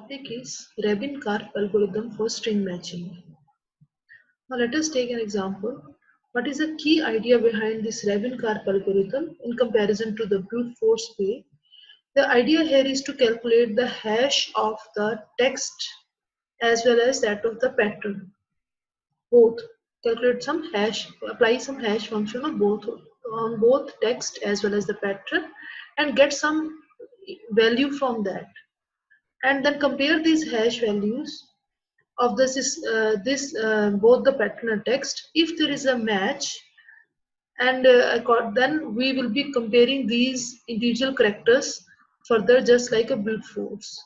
topic is Rabin-Karp algorithm for string matching. Now let us take an example. What is the key idea behind this Rabin-Karp algorithm in comparison to the brute force way? The idea here is to calculate the hash of the text as well as that of the pattern. Both. Calculate some hash, apply some hash function on both text as well as the pattern and get some value from that. And then compare these hash values of both the pattern and text. If there is a match, and then we will be comparing these individual characters further, just like a brute force.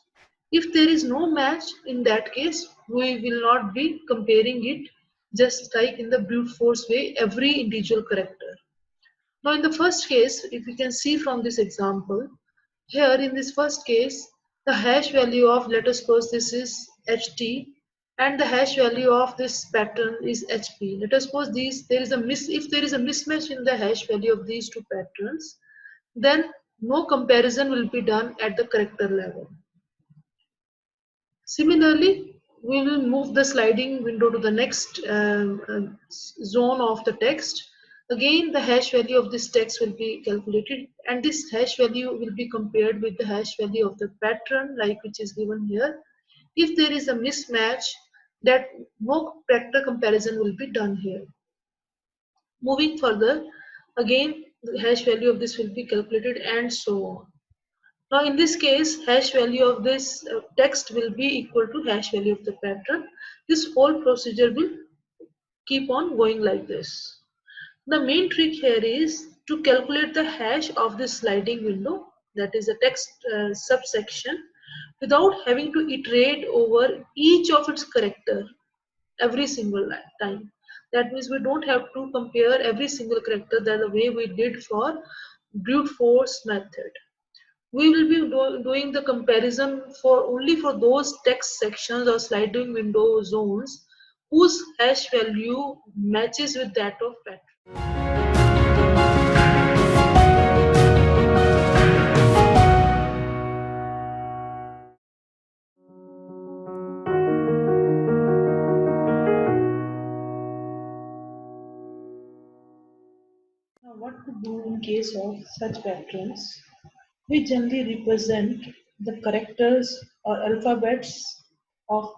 If there is no match, in that case we will not be comparing it just like in the brute force way, every individual character. Now in the first case, if you can see from this example, here in this first case, the hash value of, let us suppose this is ht, and the hash value of this pattern is hp. Let us suppose if there is a mismatch in the hash value of these two patterns, then no comparison will be done at the character level. Similarly, we will move the sliding window to the next zone of the text. Again, the hash value of this text will be calculated, and this hash value will be compared with the hash value of the pattern, like which is given here. If there is a mismatch, that no character comparison will be done here. Moving further, again the hash value of this will be calculated, and so on. Now in this case, hash value of this text will be equal to hash value of the pattern. This whole procedure will keep on going like this. The main trick here is to calculate the hash of this sliding window, that is a text subsection, without having to iterate over each of its character every single time. That means we don't have to compare every single character the way we did for brute force method. We will be doing the comparison for only for those text sections or sliding window zones whose hash value matches with that of pattern. Now, what to do in case of such patterns? We generally represent the characters or alphabets of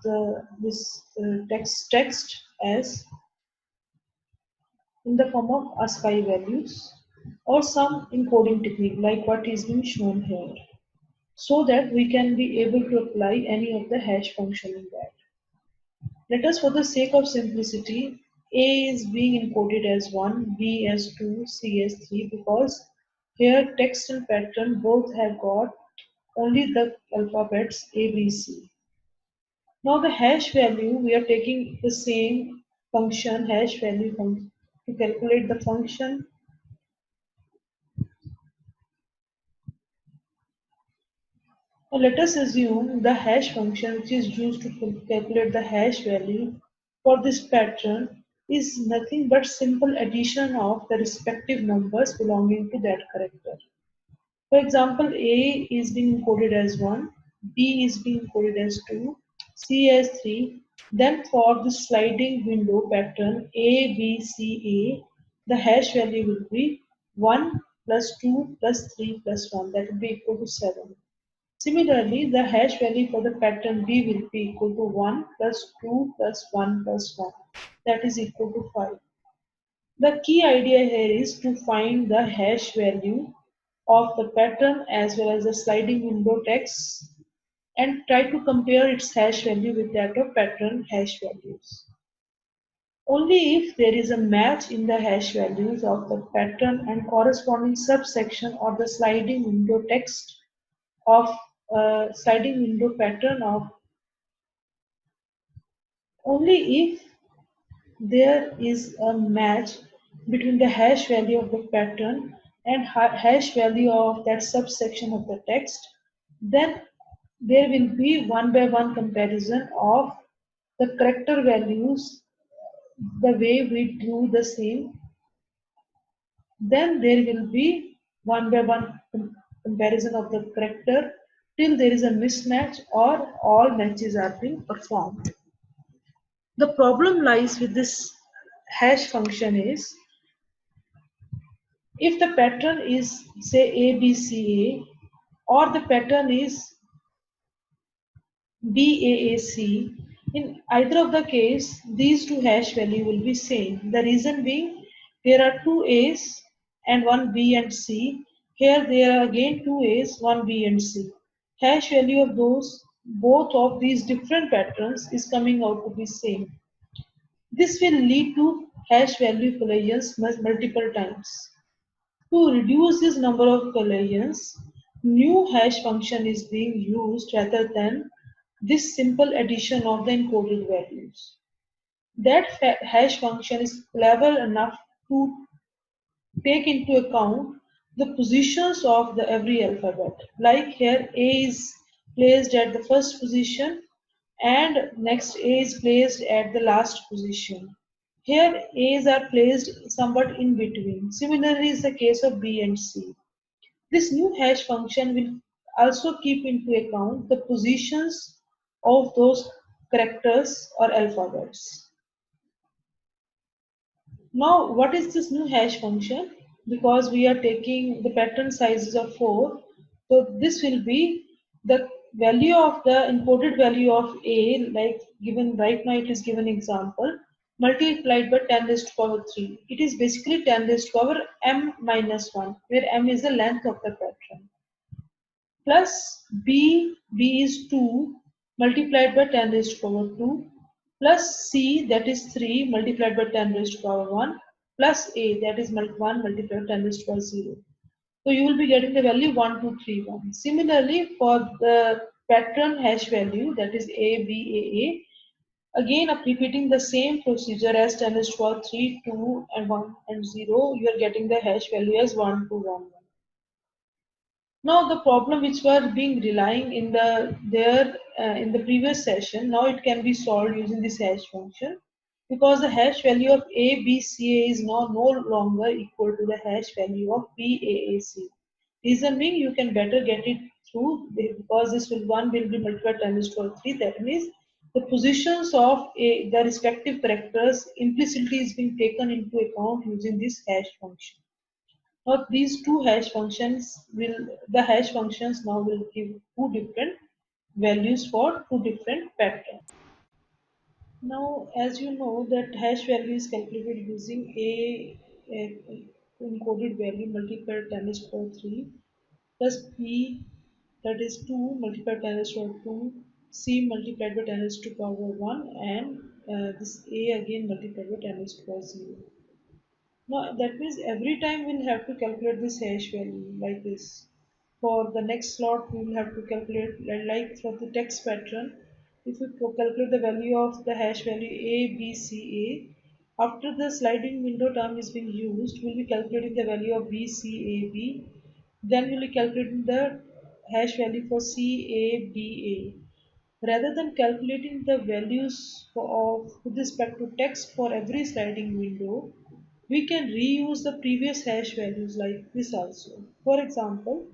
this text as in the form of ASCII values or some encoding technique like what is being shown here, so that we can be able to apply any of the hash function in that. Let us, for the sake of simplicity, A is being encoded as 1, B as 2, C as 3, because here text and pattern both have got only the alphabets A, B, C. Now the hash value, we are taking the same function, hash value to calculate the function. Now let us assume the hash function which is used to calculate the hash value for this pattern is nothing but simple addition of the respective numbers belonging to that character. For example, A is being encoded as 1, B is being encoded as 2, C as 3. Then for the sliding window pattern A, B, C, A, the hash value will be 1 plus 2 plus 3 plus 1, that will be equal to 7. Similarly, the hash value for the pattern B will be equal to 1 plus 2 plus 1 plus 1, that is equal to 5. The key idea here is to find the hash value of the pattern as well as the sliding window text and try to compare its hash value with that of pattern hash values. Only if there is a match in the hash values of the pattern and corresponding subsection or the sliding window text of sliding window pattern of only if there is a match between the hash value of the pattern and hash value of that subsection of the text, then there will be one by one comparison of the character values the way we do the same. Then there will be one by one comparison of the character till there is a mismatch or all matches are being performed. The problem lies with this hash function is if the pattern is say ABCA or the pattern is BAAC, in either of the case, these two hash value will be same. The reason being there are two A's and one B and C. Here there are again two A's, one B and C. Hash value of those both of these different patterns is coming out to be same. This will lead to hash value collisions multiple times. To reduce this number of collisions, new hash function is being used rather than this simple addition of the encoded values. That hash function is clever enough to take into account the positions of the every alphabet. Like here, A is placed at the first position and next A is placed at the last position. Here, A's are placed somewhat in between. Similarly is the case of B and C. This new hash function will also keep into account the positions of those characters or alphabets. Now, what is this new hash function? Because we are taking the pattern sizes of 4, so this will be the value of the encoded value of A, like given right now it is given example, multiplied by 10 raised to power 3. It is basically 10 raised to power m minus 1, where m is the length of the pattern. Plus B is 2 multiplied by 10 raised to power 2 plus C that is 3 multiplied by 10 raised to power 1 plus A that is 1 multiplied by 10 raised to power 0. So you will be getting the value 1, 2, 3, 1. Similarly, for the pattern hash value that is A, B, A, again repeating the same procedure as 10 raised to power 3, 2 and 1 and 0, you are getting the hash value as 1, 2, 1, 1. Now the problem which were being relying in the there in the previous session, now it can be solved using this hash function because the hash value of ABCA is now no longer equal to the hash value of BAAC. Reason being you can better get it through because this will one will be multiplied times 3. That means the positions of the respective characters implicitly is being taken into account using this hash function. Now these two hash functions will the hash functions now will give two different values for two different patterns. Now as you know that hash value is calculated using a encoded value multiplied times power 3 plus p that is 2 multiplied times power 2 c multiplied by 10 raised to power 1 and this a again multiplied by 10 raised to power 0. Now that means every time we'll have to calculate this hash value like this. For the next slot, we will have to calculate like for the text pattern. If we calculate the value of the hash value A, B, C, A, after the sliding window term is being used, we'll be calculating the value of B, C, A, B. Then we'll be calculating the hash value for C, A, B, A. Rather than calculating the values of with respect to text for every sliding window, we can reuse the previous hash values like this also. For example,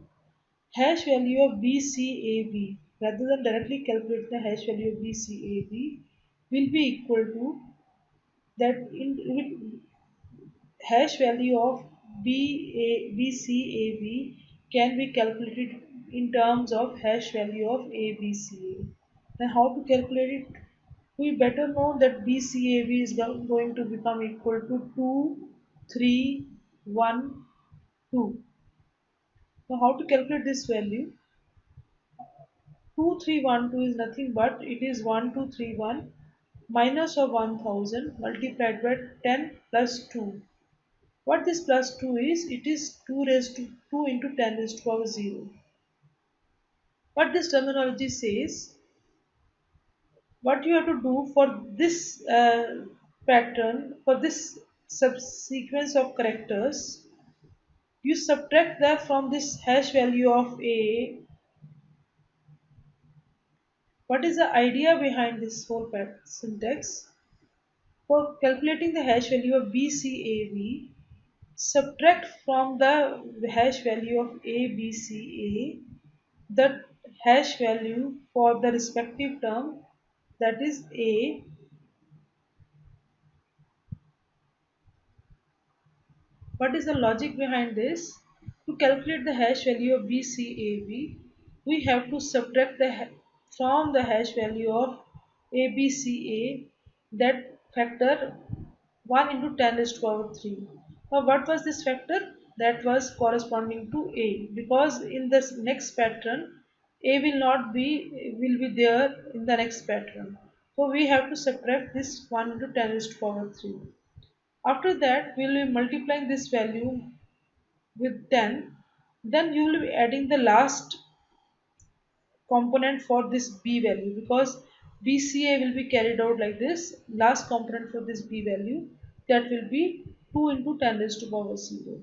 hash value of BCAB rather than directly calculate the hash value of BCAB will be equal to that in hash value of BCAB can be calculated in terms of hash value of ABCA. Now how to calculate it? We better know that BCAB is going to become equal to 2, 3, 1, 2. Now how to calculate this value? 2312 is nothing but it is 1231 minus of 1000 multiplied by 10 plus 2. What this plus 2 is? It is 2 raised to 2 into 10 raised to power 0. What this terminology says, what you have to do for this pattern, for this subsequence of characters, you subtract that from this hash value of A. What is the idea behind this whole syntax? For calculating the hash value of BCAB, subtract from the hash value of ABCA the hash value for the respective term, that is A. What is the logic behind this? To calculate the hash value of BCAB, we have to subtract from the hash value of ABCA that factor 1 into 10 raised to power 3. Now what was this factor? That was corresponding to A, because in this next pattern A will be there in the next pattern. So we have to subtract this 1 into 10 raised to power 3. After that, we will be multiplying this value with 10. Then you will be adding the last component for this B value, because BCA will be carried out like this. Last component for this B value, that will be 2 into 10 raised to power 0.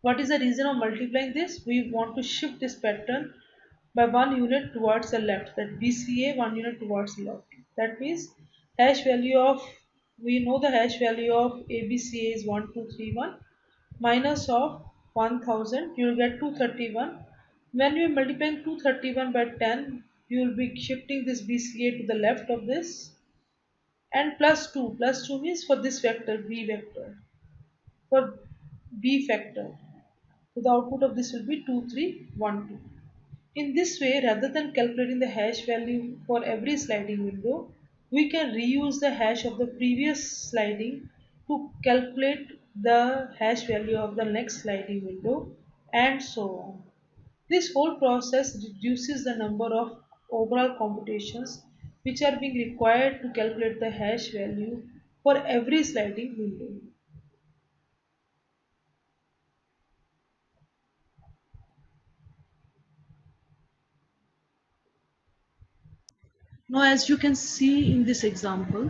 What is the reason of multiplying this? We want to shift this pattern by 1 unit towards the left, that BCA 1 unit towards the left. That means hash value of, we know the hash value of ABCA is 1231 minus of 1000, you will get 231. When you multiply 231 by 10, you will be shifting this BCA to the left of this, and plus 2. Plus 2 means for this vector, B vector, for B factor. So the output of this will be 2312. In this way, rather than calculating the hash value for every sliding window, we can reuse the hash of the previous sliding to calculate the hash value of the next sliding window, and so on. This whole process reduces the number of overall computations which are being required to calculate the hash value for every sliding window. Now, as you can see in this example,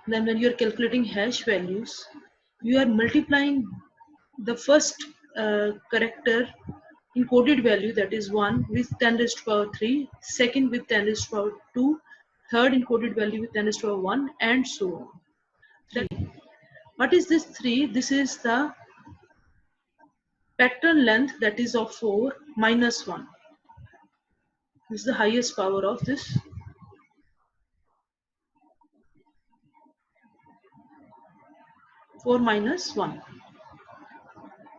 then when you are calculating hash values, you are multiplying the first character encoded value, that is 1, with 10 raised to power 3, second with 10 raised to power 2, third encoded value with 10 raised to power 1, and so on. 3. What is this 3? This is the pattern length, that is of 4 minus 1. This is the highest power of this. 4 minus 1.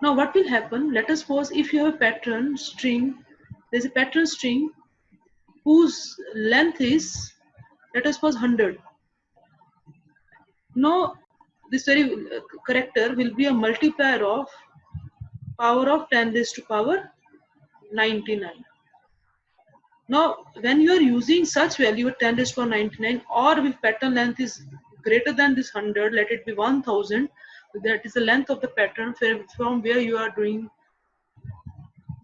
Now what will happen? Let us suppose if you have a pattern string, there is a pattern string whose length is, let us suppose 100. Now this very character will be a multiplier of power of 10 raised to power 99. Now when you are using such value at 10 raised to power 99, or if pattern length is greater than this 100, let it be 1000, that is the length of the pattern from where you are doing,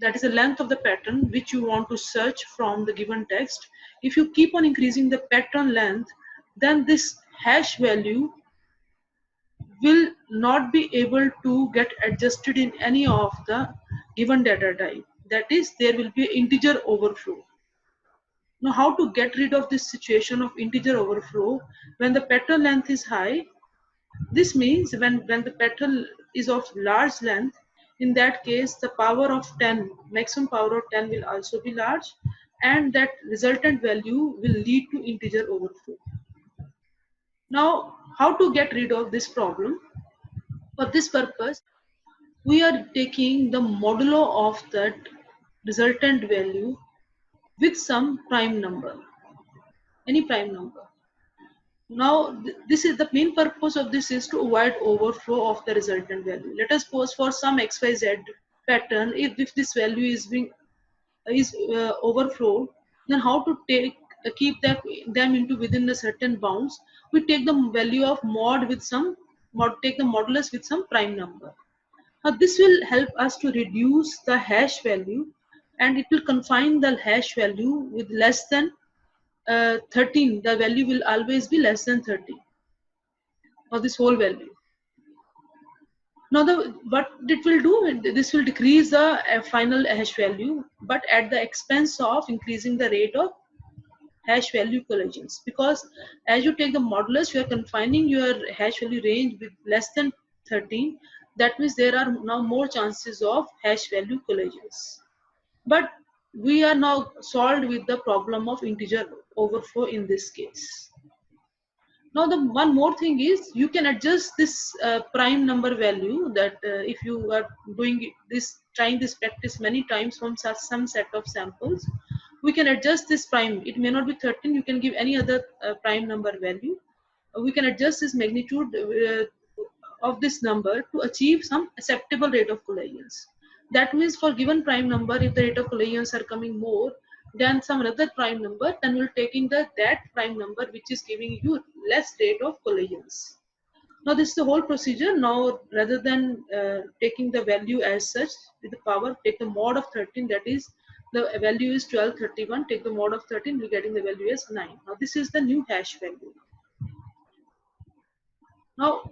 that is the length of the pattern which you want to search from the given text. If you keep on increasing the pattern length, then this hash value will not be able to get adjusted in any of the given data type. That is, there will be integer overflow. Now how to get rid of this situation of integer overflow when the pattern length is high? This means when the pattern is of large length, in that case the power of 10, maximum power of 10 will also be large, and that resultant value will lead to integer overflow. Now how to get rid of this problem? For this purpose, we are taking the modulo of that resultant value with some prime number, any prime number. Now, this is the main purpose of this is to avoid overflow of the resultant value. Let us suppose for some XYZ pattern, if this value is being overflowed, then how to keep them into within a certain bounds? We take the value of mod with some take the modulus with some prime number. Now, this will help us to reduce the hash value, and it will confine the hash value with less than 13. The value will always be less than 30, or this whole value. Now what it will do, this will decrease the final hash value, but at the expense of increasing the rate of hash value collisions, because as you take the modulus, you are confining your hash value range with less than 13. That means there are now more chances of hash value collisions. But we are now solved with the problem of integer overflow in this case. Now the one more thing is you can adjust this prime number value, that if you are doing this, trying this practice many times from some set of samples, we can adjust this prime. It may not be 13, you can give any other prime number value. We can adjust this magnitude of this number to achieve some acceptable rate of collisions. That means for given prime number, if the rate of collisions are coming more than some other prime number, then we're taking that prime number which is giving you less rate of collisions. Now this is the whole procedure. Now rather than taking the value as such with the power, take the mod of 13, that is the value is 1231, take the mod of 13, we're getting the value as 9. Now this is the new hash value. Now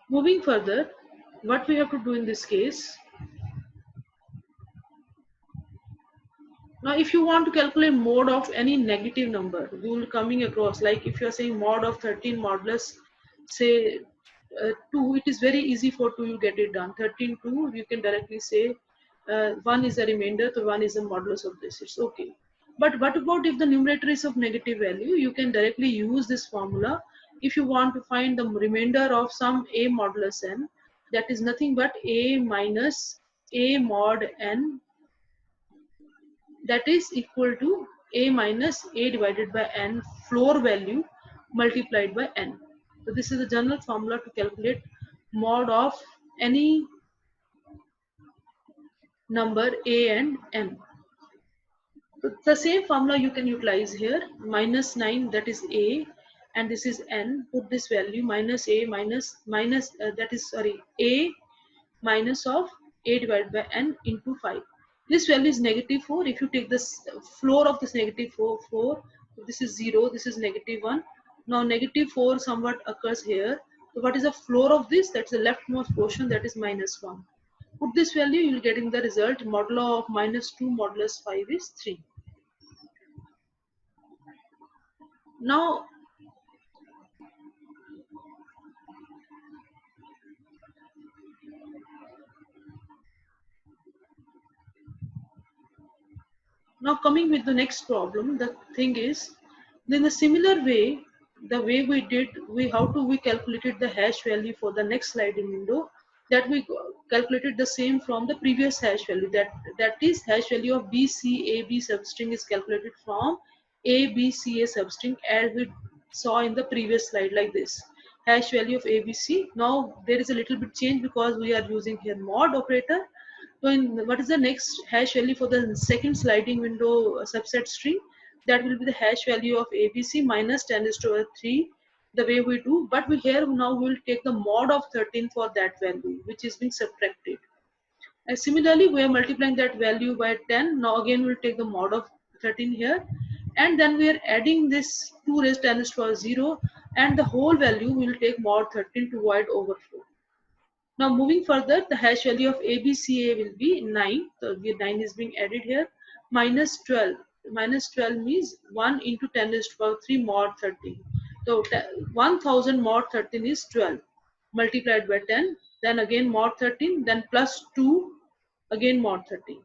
moving further, what we have to do in this case, now if you want to calculate mod of any negative number, you will coming across, like if you are saying mod of 13 modulus say 2, it is very easy for 2 you get it done. 13 2, you can directly say 1 is a remainder, so 1 is a modulus of this, it's okay. But what about if the numerator is of negative value? You can directly use this formula. If you want to find the remainder of some a modulus n, that is nothing but a minus a mod n, that is equal to a minus a divided by n floor value multiplied by n. So this is the general formula to calculate mod of any number a and n. So the same formula you can utilize here. Minus 9, that is a, and this is n. Put this value minus a minus that is sorry a minus of a divided by n into 5. This value is negative 4. If you take this floor of this negative 4, this is 0, this is negative 1. Now negative 4 somewhat occurs here. So what is the floor of this? That's the leftmost portion, that is minus 1. Put this value, you will get in the result modulo of minus 2 modulus 5 is 3. Now coming with the next problem, the thing is, in a similar way, the way we did, how to we calculated the hash value for the next sliding window, that we calculated the same from the previous hash value, that is hash value of BCAB substring is calculated from ABCA substring, as we saw in the previous slide, like this. Hash value of ABC. Now there is a little bit change because we are using here mod operator. So what is the next hash value for the second sliding window subset string? That will be the hash value of ABC minus 10 is to 3, the way we do. But we here now we will take the mod of 13 for that value, which is being subtracted. And similarly, we are multiplying that value by 10. Now again we will take the mod of 13 here. And then we are adding this 2 raised to 10 is to 0. And the whole value we will take mod 13 to avoid overflow. Now moving further, the hash value of ABCA will be 9. So 9 is being added here. Minus 12. Minus 12 means 1 into 10 is to the power 3 mod 13. So 1000 mod 13 is 12. Multiplied by 10. Then again mod 13. Then plus 2. Again mod 13.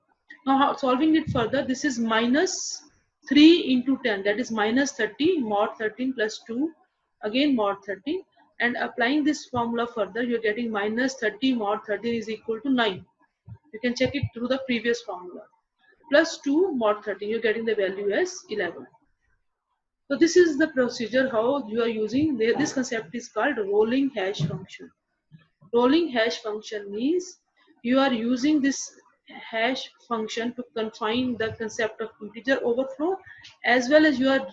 Now solving it further, this is minus 3 into 10. That is minus 30 mod 13 plus 2. Again mod 13. And applying this formula further, you're getting minus 30 mod 13 is equal to 9. You can check it through the previous formula. Plus 2 mod 13, you're getting the value as 11. So this is the procedure how you are using. This concept is called rolling hash function. Rolling hash function means you are using this hash function to confine the concept of integer overflow, as well as you are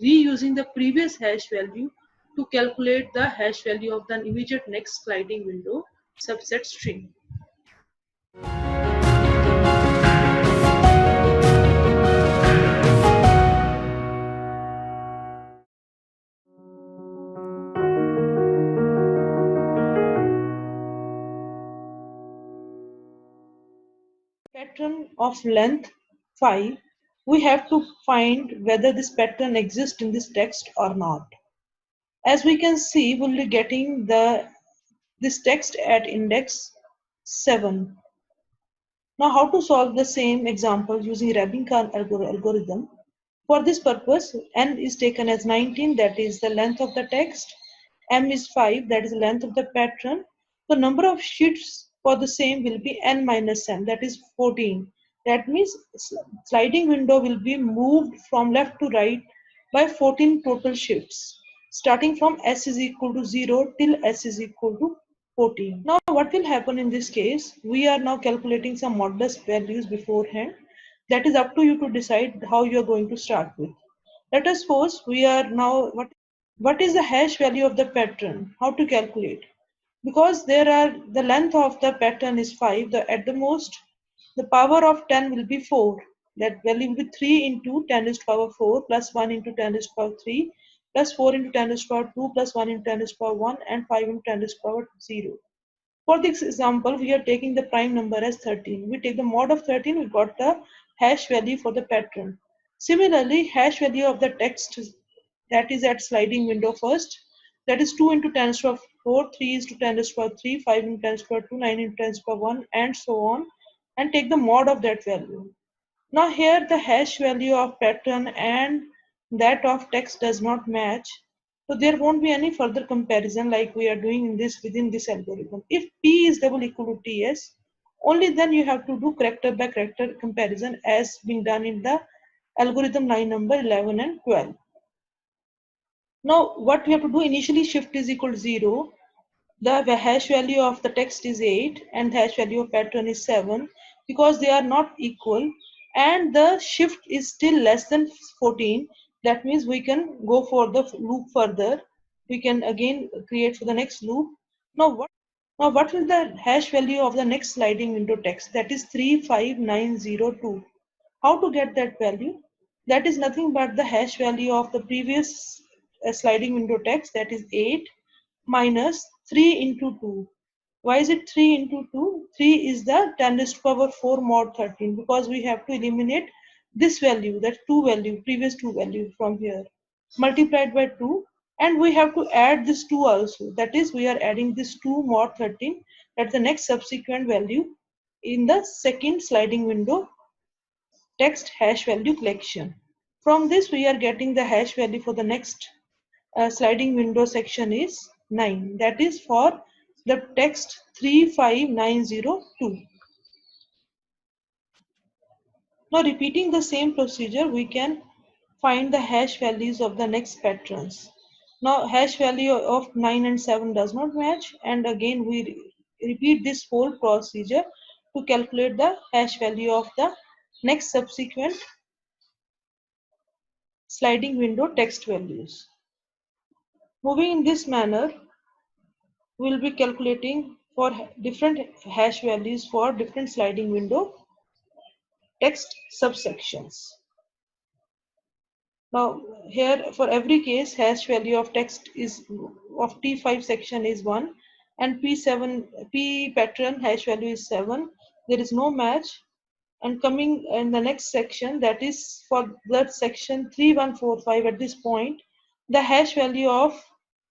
reusing the previous hash value to calculate the hash value of the immediate next sliding window subset string. Pattern of length 5, we have to find whether this pattern exists in this text or not. As we can see, we'll be getting this text at index 7. Now, how to solve the same example using Rabin algorithm? For this purpose, n is taken as 19, that is the length of the text. M is 5, that is the length of the pattern. The number of sheets for the same will be n minus n, that is 14. That means sliding window will be moved from left to right by 14 total shifts, starting from s is equal to 0 till s is equal to 14. Now what will happen in this case? We are now calculating some modulus values beforehand. That is up to you to decide how you are going to start with. Let us suppose we are now, what is the hash value of the pattern? How to calculate? Because the length of the pattern is 5, at the most the power of 10 will be 4. That value will be 3 into 10 raised to power 4 plus 1 into 10 raised to power 3 plus 4 into 10 raised to power 2 plus 1 into 10 raised to power 1 and 5 into 10 raised to power 0. For this example, we are taking the prime number as 13. We take the mod of 13, we got the hash value for the pattern. Similarly, hash value of the text that is at sliding window first, that is 2 into 10 raised to the power 4, 3 is to 10 raised to the power 3, 5 into 10 raised to the power 2, 9 into 10 raised to the power 1, and so on, and take the mod of that value. Now here the hash value of pattern and that of text does not match. So there won't be any further comparison like we are doing in this within this algorithm. If P is double equal to TS, only then you have to do character by character comparison as being done in the algorithm line number 11 and 12. Now what we have to do, initially shift is equal to 0. The hash value of the text is 8 and the hash value of pattern is 7 because they are not equal, and the shift is still less than 14. That means we can go for the loop further. We can again create for the next loop. Now what will the hash value of the next sliding window text? That is 35902. How to get that value? That is nothing but the hash value of the previous sliding window text, that is 8 minus 3 into 2. Why is it 3 into 2? 3 is the 10 raised to power 4 mod 13 because we have to eliminate this value, that 2 value, previous 2 value from here, multiplied by 2, and we have to add this 2 also. That is, we are adding this 2 mod 13, that's the next subsequent value in the second sliding window text hash value collection. From this, we are getting the hash value for the next sliding window section is 9. That is for the text 35902. Now repeating the same procedure, we can find the hash values of the next patterns. Now hash value of 9 and 7 does not match, and again we repeat this whole procedure to calculate the hash value of the next subsequent sliding window text values. Moving in this manner, we will be calculating for different hash values for different sliding window text subsections. Now here for every case hash value of text is of T5 section is 1 and P pattern hash value is 7. There is no match, and coming in the next section, that is for that section 3145, at this point the hash value of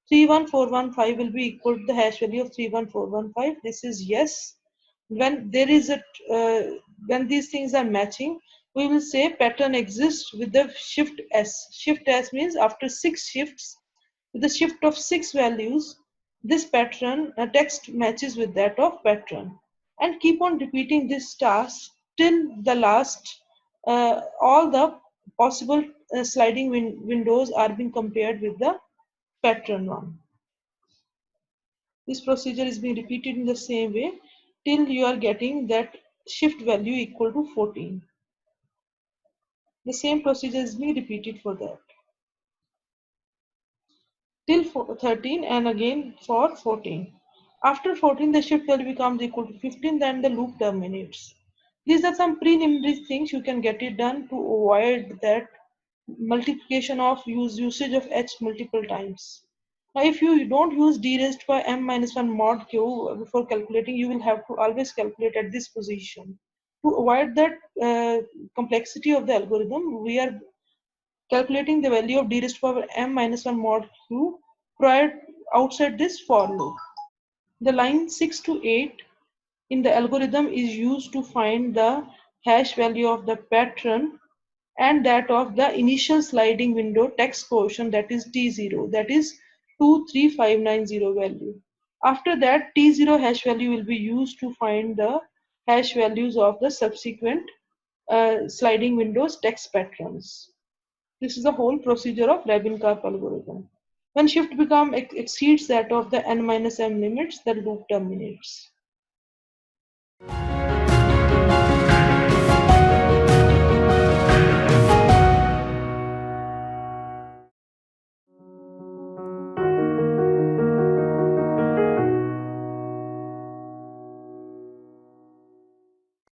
31415 will be equal to the hash value of 31415. This is yes. When there is a when these things are matching, we will say pattern exists with the shift s. Shift s means after 6 shifts, with the shift of 6 values, this pattern text matches with that of pattern, and keep on repeating this task till the last all the possible sliding windows are being compared with the pattern one. This procedure is being repeated in the same way till you are getting that shift value equal to 14. The same procedure is being repeated for that till 13 and again for 14. After 14, the shift value becomes equal to 15, then the loop terminates. These are some preliminary things you can get it done to avoid that multiplication of usage of h multiple times. Now, if you don't use d raised by m minus 1 mod q before calculating, you will have to always calculate at this position. To avoid that complexity of the algorithm, we are calculating the value of d raised to power m minus 1 mod q prior outside this for loop. The line 6 to 8 in the algorithm is used to find the hash value of the pattern and that of the initial sliding window text portion, that is T0, that is 23590 value. After that, T0 hash value will be used to find the hash values of the subsequent sliding windows text patterns. This is the whole procedure of Rabin-Karp algorithm. When shift become exceeds that of the n minus m limits, the loop terminates.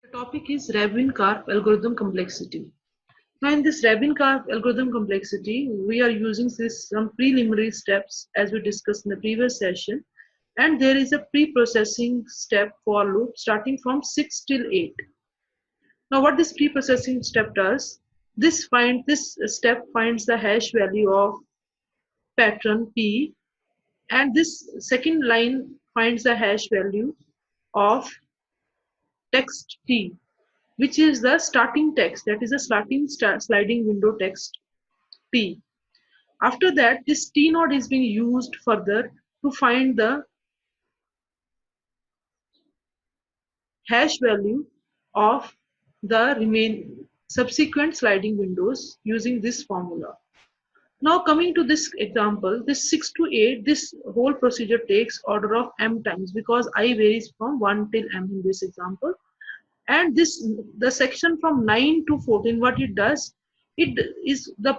The topic is Rabin-Karp algorithm complexity. Now in this Rabin-Karp algorithm complexity, we are using some preliminary steps as we discussed in the previous session, and there is a pre-processing step for loop starting from 6 till 8. Now what this pre-processing step does, this step finds the hash value of pattern P, and this second line finds the hash value of text T, which is the starting text, that is a sliding window text P. After that, this T node is being used further to find the hash value of the subsequent sliding windows using this formula. Now coming to this example, this 6 to 8, this whole procedure takes order of m times because I varies from 1 till m in this example. And the section from 9 to 14, what it does, it is the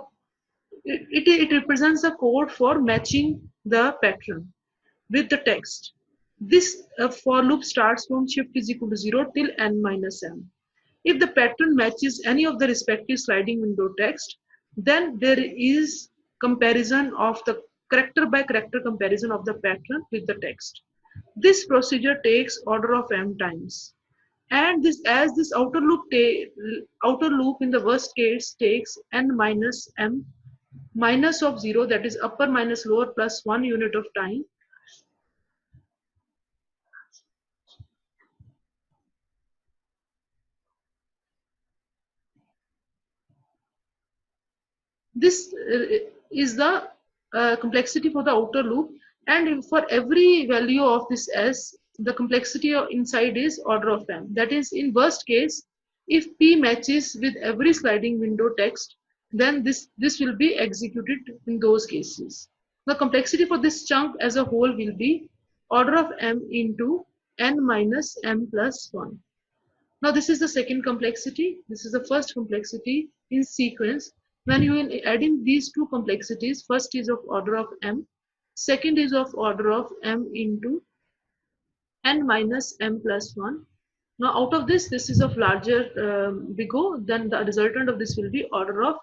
it represents the code for matching the pattern with the text. This for loop starts from shift is equal to 0 till n minus m. If the pattern matches any of the respective sliding window text, then there is comparison of the character by character comparison of the pattern with the text. This procedure takes order of m times. And this outer loop in the worst case takes n minus m minus of 0, that is upper minus lower plus 1 unit of time. This is the complexity for the outer loop, and for every value of this s, the complexity inside is order of m. That is, in worst case, if p matches with every sliding window text, then this will be executed in those cases. The complexity for this chunk as a whole will be order of m into n minus m plus 1. Now this is the second complexity. This is the first complexity in sequence. When you will add in these two complexities, first is of order of m, second is of order of m into n minus m plus 1. Now out of this is of larger big O, then the resultant of this will be order of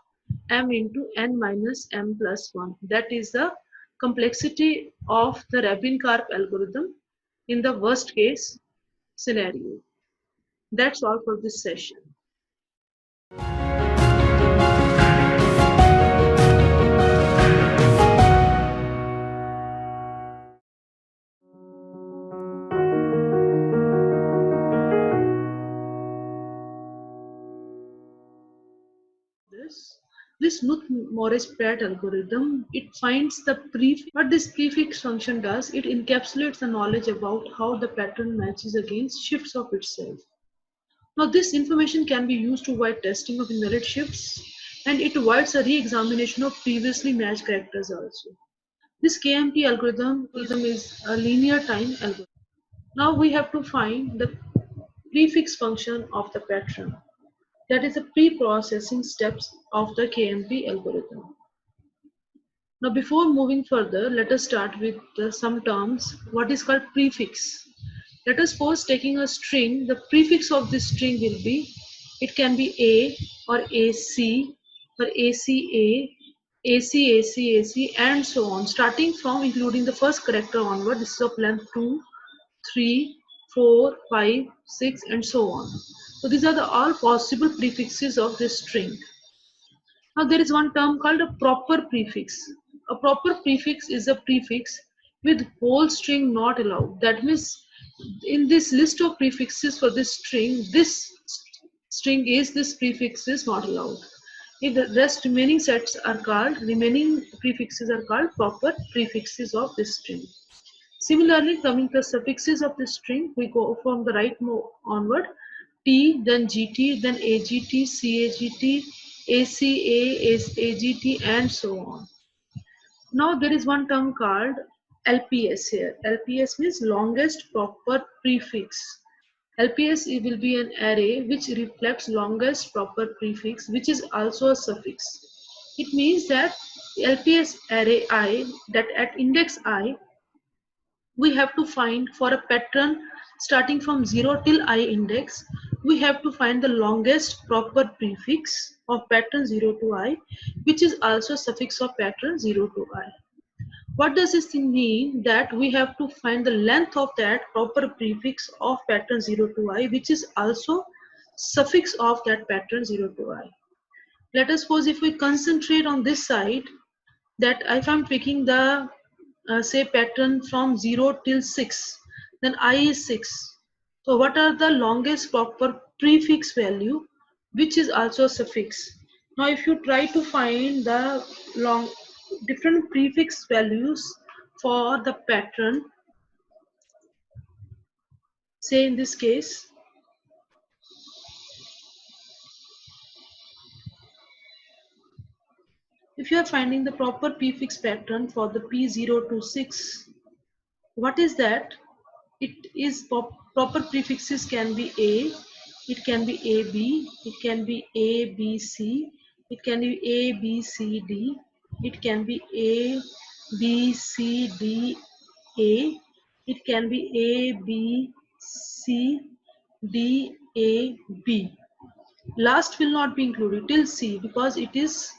m into n minus m plus 1. That is the complexity of the Rabin-Karp algorithm in the worst case scenario. That's all for this session. This Knuth-Morris-Pratt algorithm, it finds the prefix. What this prefix function does, it encapsulates the knowledge about how the pattern matches against shifts of itself. Now this information can be used to avoid testing of invalid shifts, and it avoids a re-examination of previously matched characters also. This KMP algorithm is a linear time algorithm. Now we have to find the prefix function of the pattern. That is the pre-processing steps of the KMP algorithm. Now before moving further, let us start with some terms. What is called prefix? Let us suppose taking a string, the prefix of this string will be, it can be A or AC or ACA, AC, AC, AC, and so on, starting from including the first character onward. This is of length 2, 3, 4, 5, 6, and so on. So these are the all possible prefixes of this string. Now there is one term called a proper prefix. A proper prefix is a prefix with whole string not allowed. That means in this list of prefixes for this prefix is not allowed. If the rest remaining prefixes are called proper prefixes of this string. Similarly, coming to the suffixes of this string, we go from the right onward. T, then GT, then AGT, CAGT, ACA, AGT, and so on. Now there is one term called LPS here. LPS means longest proper prefix. LPS will be an array which reflects longest proper prefix, which is also a suffix. It means that LPS array I, that at index I, we have to find for a pattern starting from 0 till I index, we have to find the longest proper prefix of pattern 0 to I, which is also suffix of pattern 0 to I. What does this thing mean? That we have to find the length of that proper prefix of pattern 0 to I, which is also suffix of that pattern 0 to I. Let us suppose if we concentrate on this side, that if I'm picking the say pattern from 0 till 6, then I is 6. So what are the longest proper prefix value, which is also a suffix? Now if you try to find the different prefix values for the pattern, say in this case, if you are finding the proper prefix pattern for the P0 to 6, what is that? It is proper prefixes can be A, it can be AB, it can be ABC, it can be ABCD, it can be ABCDA, it can be ABCDAB. Last will not be included till C because it is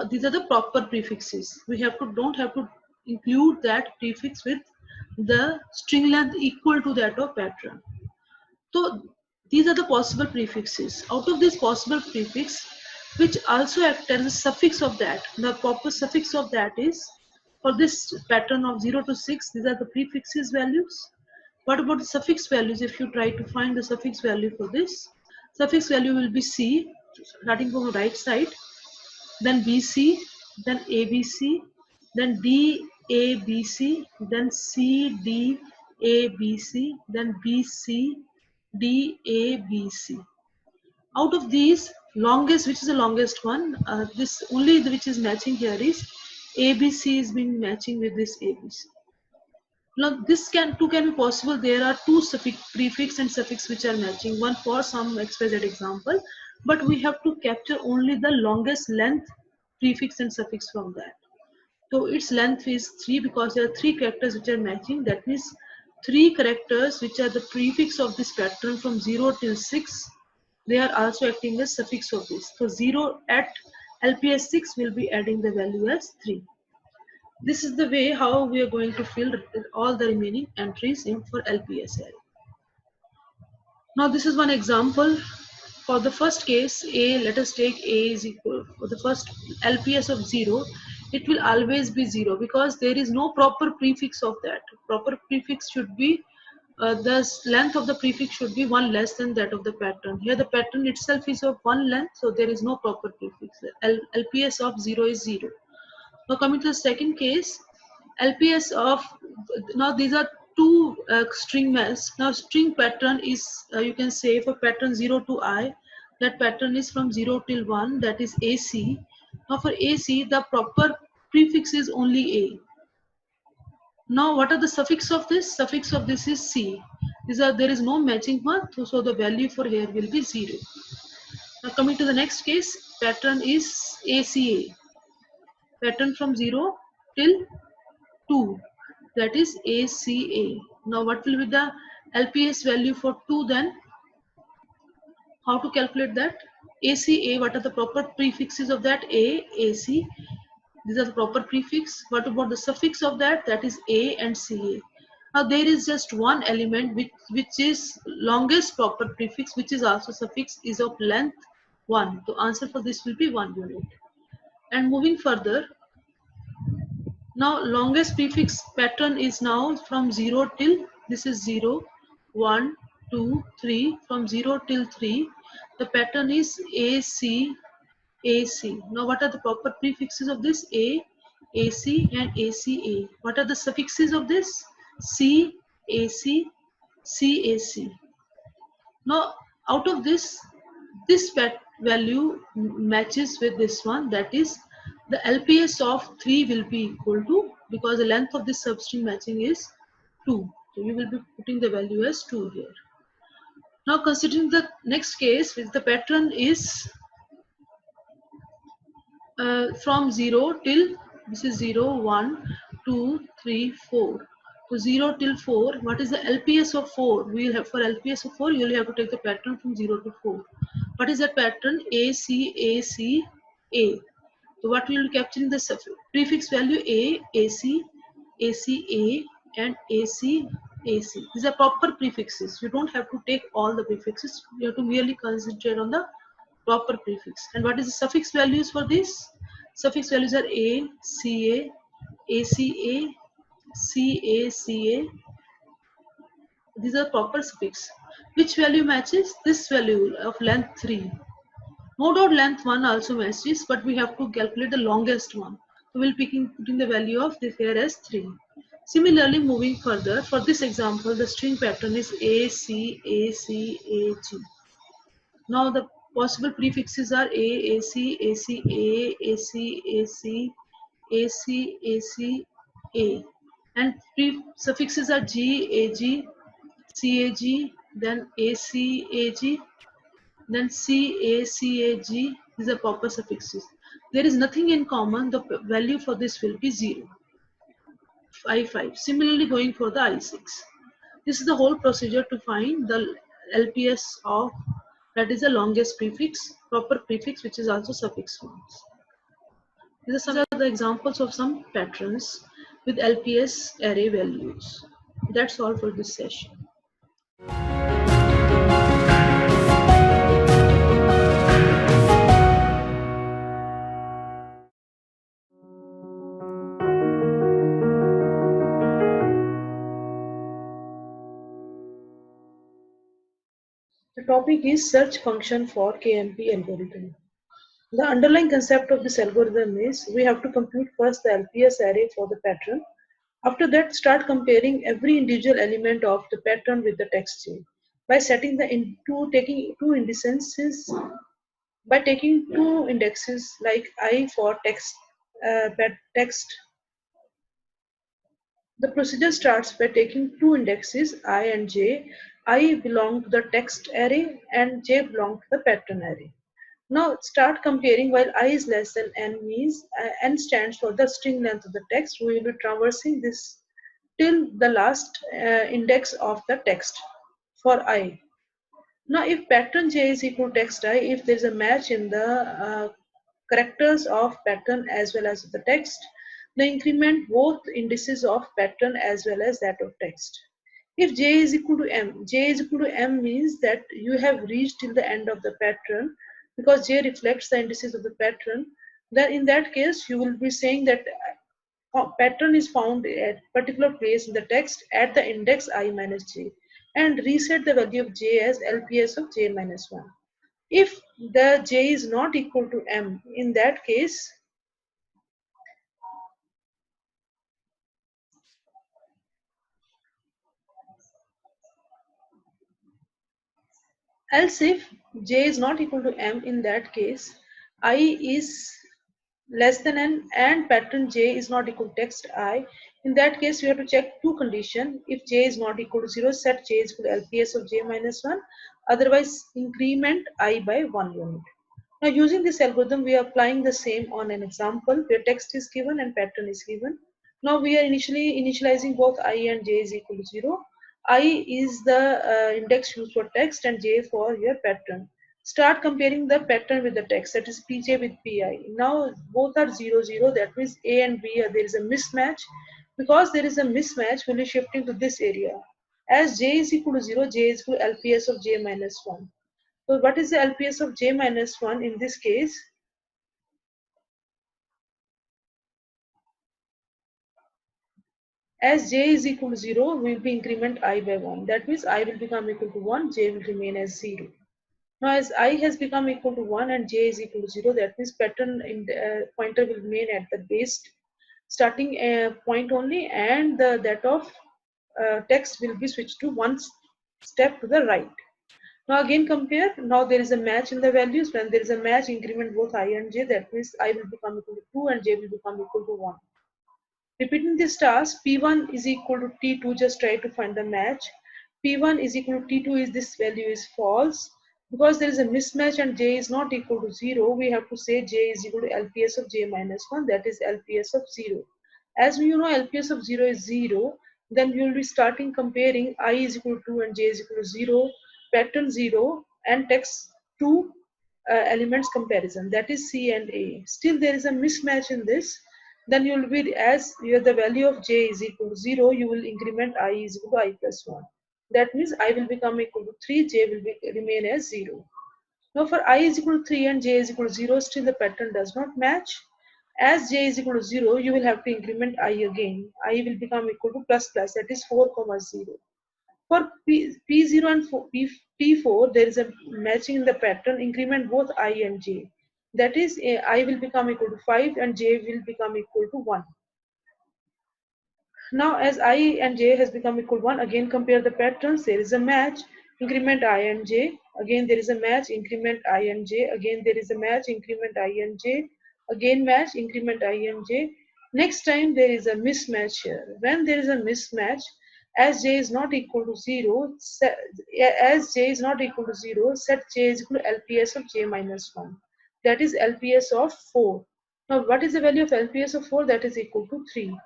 these are the proper prefixes. We don't have to include that prefix with the string length equal to that of pattern. So these are the possible prefixes. Out of this possible prefix, which also act as a suffix of that, the proper suffix of that is for this pattern of 0 to 6, these are the prefixes values. What about the suffix values? If you try to find the suffix value for this, suffix value will be C, starting from the right side, then BC, then ABC, then DABC, then CDABC, then BCDABC. Out of these, longest, which is the longest one, this only which is matching here is ABC is being matching with this ABC. Now this can be possible. There are two prefix and suffix which are matching, one for some XYZ example, but we have to capture only the longest length prefix and suffix from that. So its length is 3 because there are 3 characters which are matching. That means 3 characters which are the prefix of this pattern from 0 till 6. They are also acting as suffix of this. So 0 at LPS 6 will be adding the value as 3. This is the way how we are going to fill all the remaining entries in for LPS array. Now this is one example. For the first case, A, let us take A is equal, for the first LPS of 0, it will always be 0 because there is no proper prefix of that. Proper prefix should be, the length of the prefix should be 1 less than that of the pattern. Here the pattern itself is of 1 length, so there is no proper prefix. LPS of 0 is 0. Now coming to the second case, LPS of, now these are two string mass. Now string pattern is, you can say for pattern 0 to I, that pattern is from 0 till 1, that is AC. Now for AC, the proper prefix is only A. Now what are the suffix of this? Suffix of this is C. There is no matching one, so the value for here will be 0. Now coming to the next case, pattern is ACA. Pattern from 0 till 2, that is ACA. Now what will be the LPS value for 2 then? How to calculate that? ACA, what are the proper prefixes of that? A, AC, these are the proper prefix. What about the suffix of that? That is A and CA. Now there is just one element which is longest proper prefix, which is also suffix, is of length 1. The answer for this will be 1 unit. And moving further, now longest prefix pattern is now from 0 till, this is 0. 1, 2, 3. From 0 till 3, the pattern is AC, AC. Now what are the proper prefixes of this? A, AC and ACA. What are the suffixes of this? C, AC, CAC. Now out of this value matches with this one, that is the LPS of 3 will be equal to, because the length of this substring matching is 2. So you will be putting the value as 2 here. Now considering the next case, which the pattern is from 0 till, this is 0, 1, 2, 3, 4. So 0 till 4, what is the LPS of 4? We will have, for LPS of 4, you will have to take the pattern from 0 to 4. What is that pattern? A, C, A, C, A. So what we will capture in the prefix value A, AC, ACA and AC, AC. These are proper prefixes. You don't have to take all the prefixes. You have to merely concentrate on the proper prefix. And what is the suffix values for this? Suffix values are A, CA, ACA, CACA. These are proper suffix. Which value matches? This value of length 3. No doubt length 1 also matches, but we have to calculate the longest one. So we'll putting the value of this here as 3. Similarly, moving further, for this example, the string pattern is A, C, A, C, A, G. Now the possible prefixes are A, AC, ACA, AC, AC, AC, AC, A. And suffixes are G, AG, CAG, then ACAG, then CACAG. These are proper suffixes. There is nothing in common. The value for this will be 0. I5. Similarly, going for the I6. This is the whole procedure to find the LPS of, that is the longest prefix, proper prefix, which is also suffix forms. These are some of the examples of some patterns with LPS array values. That's all for this session. The topic is search function for KMP algorithm. The underlying concept of this algorithm is we have to compute first the LPS array for the pattern. After that, start comparing every individual element of the pattern with the text chain by setting taking two indices, by taking two indexes like I for text. The procedure starts by taking two indexes I and j. I belong to the text array and j belong to the pattern array. Now start comparing. While I is less than n means n stands for the string length of the text. We will be traversing this till the last index of the text for I. Now if pattern j is equal to text I, if there is a match in the characters of pattern as well as the text, the increment both indices of pattern as well as that of text. If j is equal to m, j is equal to m means that you have reached till the end of the pattern, because j reflects the indices of the pattern. Then in that case you will be saying that pattern is found at particular place in the text at the index I minus j, and reset the value of j as LPS of j minus 1. If the j is not equal to m, in that case else if j is not equal to m, in that case I is less than n and pattern j is not equal to text I. In that case, you have to check two conditions. If j is not equal to 0, set j is equal to LPS of j minus 1. Otherwise, increment I by 1 unit. Now, using this algorithm, we are applying the same on an example where text is given and pattern is given. Now, we are initializing both I and j is equal to 0. I is the index used for text and j for your pattern. Start comparing the pattern with the text, that is pj with pi. Now both are 0 0, that means a and b there is a mismatch. Because there is a mismatch, we'll be shifting to this area. As j is equal to 0, j is equal to LPS of j minus 1. So what is the LPS of j minus 1 in this case? As j is equal to 0, we will be increment I by 1. That means I will become equal to 1, j will remain as 0. Now as I has become equal to 1 and j is equal to 0, that means pattern in the, pointer will remain at the base starting point only, and that of text will be switched to one step to the right. Now again compare, now there is a match in the values. When there is a match, increment both I and j, that means I will become equal to 2 and j will become equal to 1. Repeating this task, P1 is equal to T2, just try to find the match. P1 is equal to T2 is this value is false. Because there is a mismatch and j is not equal to 0, we have to say j is equal to LPS of j minus 1, that is LPS of 0. As we know LPS of 0 is 0, then we will be starting comparing I is equal to 2 and j is equal to 0, pattern 0, and text 2 elements comparison, that is C and A. Still there is a mismatch in this, then you will be, as the value of j is equal to 0, you will increment I is equal to I plus 1. That means I will become equal to 3, j will remain as 0. Now for I is equal to 3 and j is equal to 0, still the pattern does not match. As j is equal to 0, you will have to increment I again. I will become equal to plus plus, that is 4 comma 0. For P0 and P4, there is a matching in the pattern, increment both I and j. That is, I will become equal to 5 and j will become equal to 1. Now as I and j has become equal to 1, again compare the patterns, there is a match, increment I and j, again there is a match, increment I and j, again there is a match, increment I and j, again match, increment I and j. Next time there is a mismatch here. When there is a mismatch, as j is not equal to 0, set j is equal to LPS of j minus 1. That is LPS of 4. Now what is the value of LPS of 4? That is equal to 3.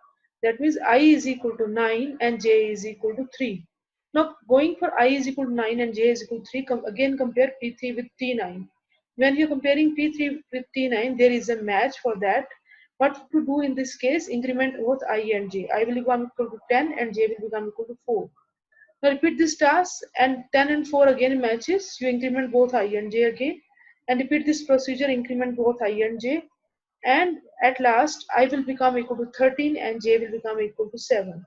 That means I is equal to 9 and j is equal to 3. Now going for I is equal to 9 and j is equal to 3, again compare P3 with T9. When you're comparing P3 with T9, there is a match for that. What to do in this case? Increment both I and j. I will become equal to 10 and j will become equal to 4. Now repeat this task, and 10 and 4 again matches. You increment both I and j again, and repeat this procedure, increment both I and j, and at last I will become equal to 13 and j will become equal to 7.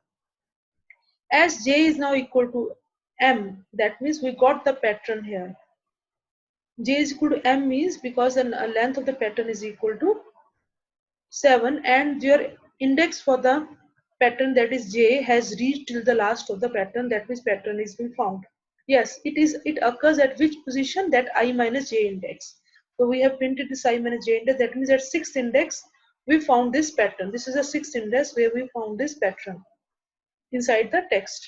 As j is now equal to m, that means we got the pattern here. J is equal to m means because the length of the pattern is equal to 7 and your index for the pattern, that is j, has reached till the last of the pattern, that means pattern is been found. Yes, it occurs at which position? That I minus j index. So we have printed this I minus j index, that means at 6th index we found this pattern. This is a 6th index where we found this pattern inside the text.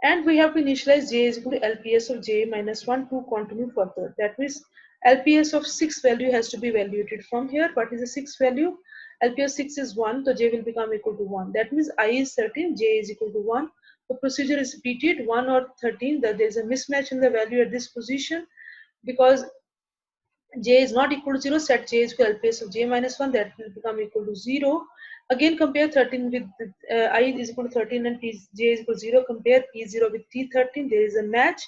And we have to initialize j is equal to LPS of j minus 1 to continue further. That means LPS of 6 value has to be evaluated from here. What is the 6 value? LPS 6 is 1, so j will become equal to 1. That means I is 13, j is equal to 1. The procedure is repeated, 1 or 13, that there is a mismatch in the value at this position because j is not equal to 0, set j is equal to LPS of j minus 1, that will become equal to 0. Again compare 13 with I is equal to 13 and j is equal to 0. Compare P0 with T13, there is a match.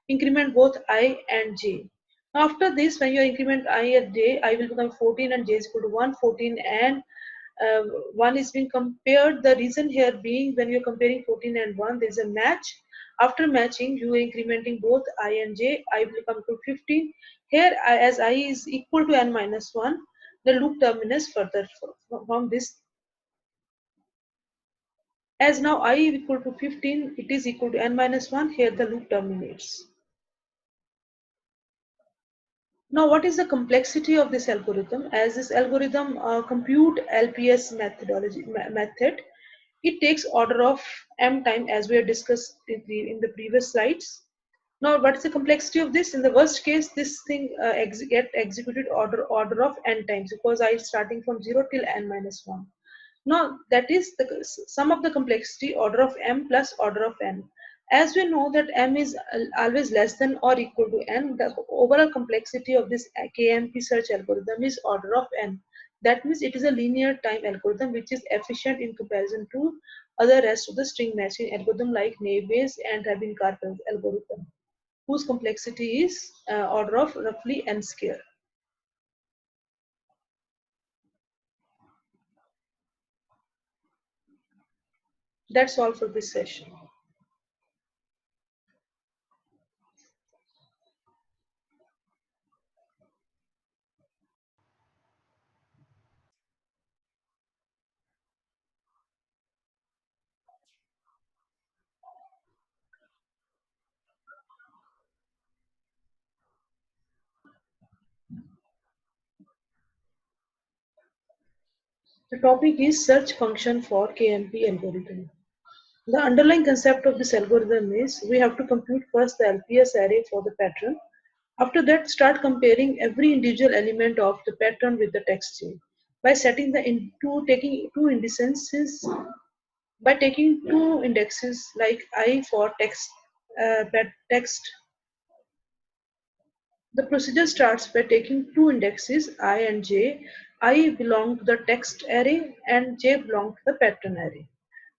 Increment both I and j. After this, when you increment I and j, I will become 14 and j is equal to 1. 14 and 1 is being compared. The reason here being, when you're comparing 14 and 1, there is a match. After matching, you are incrementing both I and j. I will become equal to 15. Here, as I is equal to n minus 1, the loop terminates further from this. As now I is equal to 15, it is equal to n minus 1. Here the loop terminates. Now, what is the complexity of this algorithm? As this algorithm compute LPS method, it takes order of m time, as we have discussed in the previous slides. Now, what is the complexity of this? In the worst case, this thing get executed order of n times, because I is starting from 0 till n minus 1. Now, that is the sum of the complexity order of m plus order of n. As we know that m is always less than or equal to n, the overall complexity of this KMP search algorithm is order of n. That means it is a linear time algorithm which is efficient in comparison to other rest of the string matching algorithm like Naive-Bayes and Rabin algorithm, whose complexity is order of roughly n square. That's all for this session. The topic is search function for KMP algorithm. The underlying concept of this algorithm is we have to compute first the LPS array for the pattern. After that, start comparing every individual element of the pattern with the text J by setting the taking two indices like I for text. The procedure starts by taking two indexes I and j. I belong to the text array and j belong to the pattern array.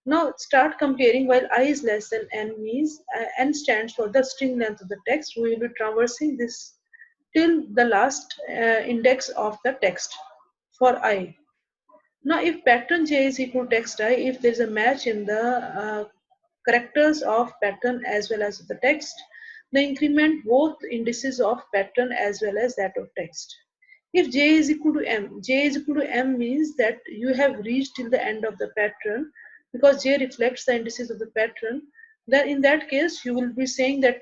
Now start comparing. While I is less than n means n stands for the string length of the text. We will be traversing this till the last index of the text for I. Now if pattern j is equal to text I, if there is a match in the characters of pattern as well as the text, the increment both indices of pattern as well as that of text. If j is equal to m, j is equal to m means that you have reached till the end of the pattern because j reflects the indices of the pattern. Then in that case you will be saying that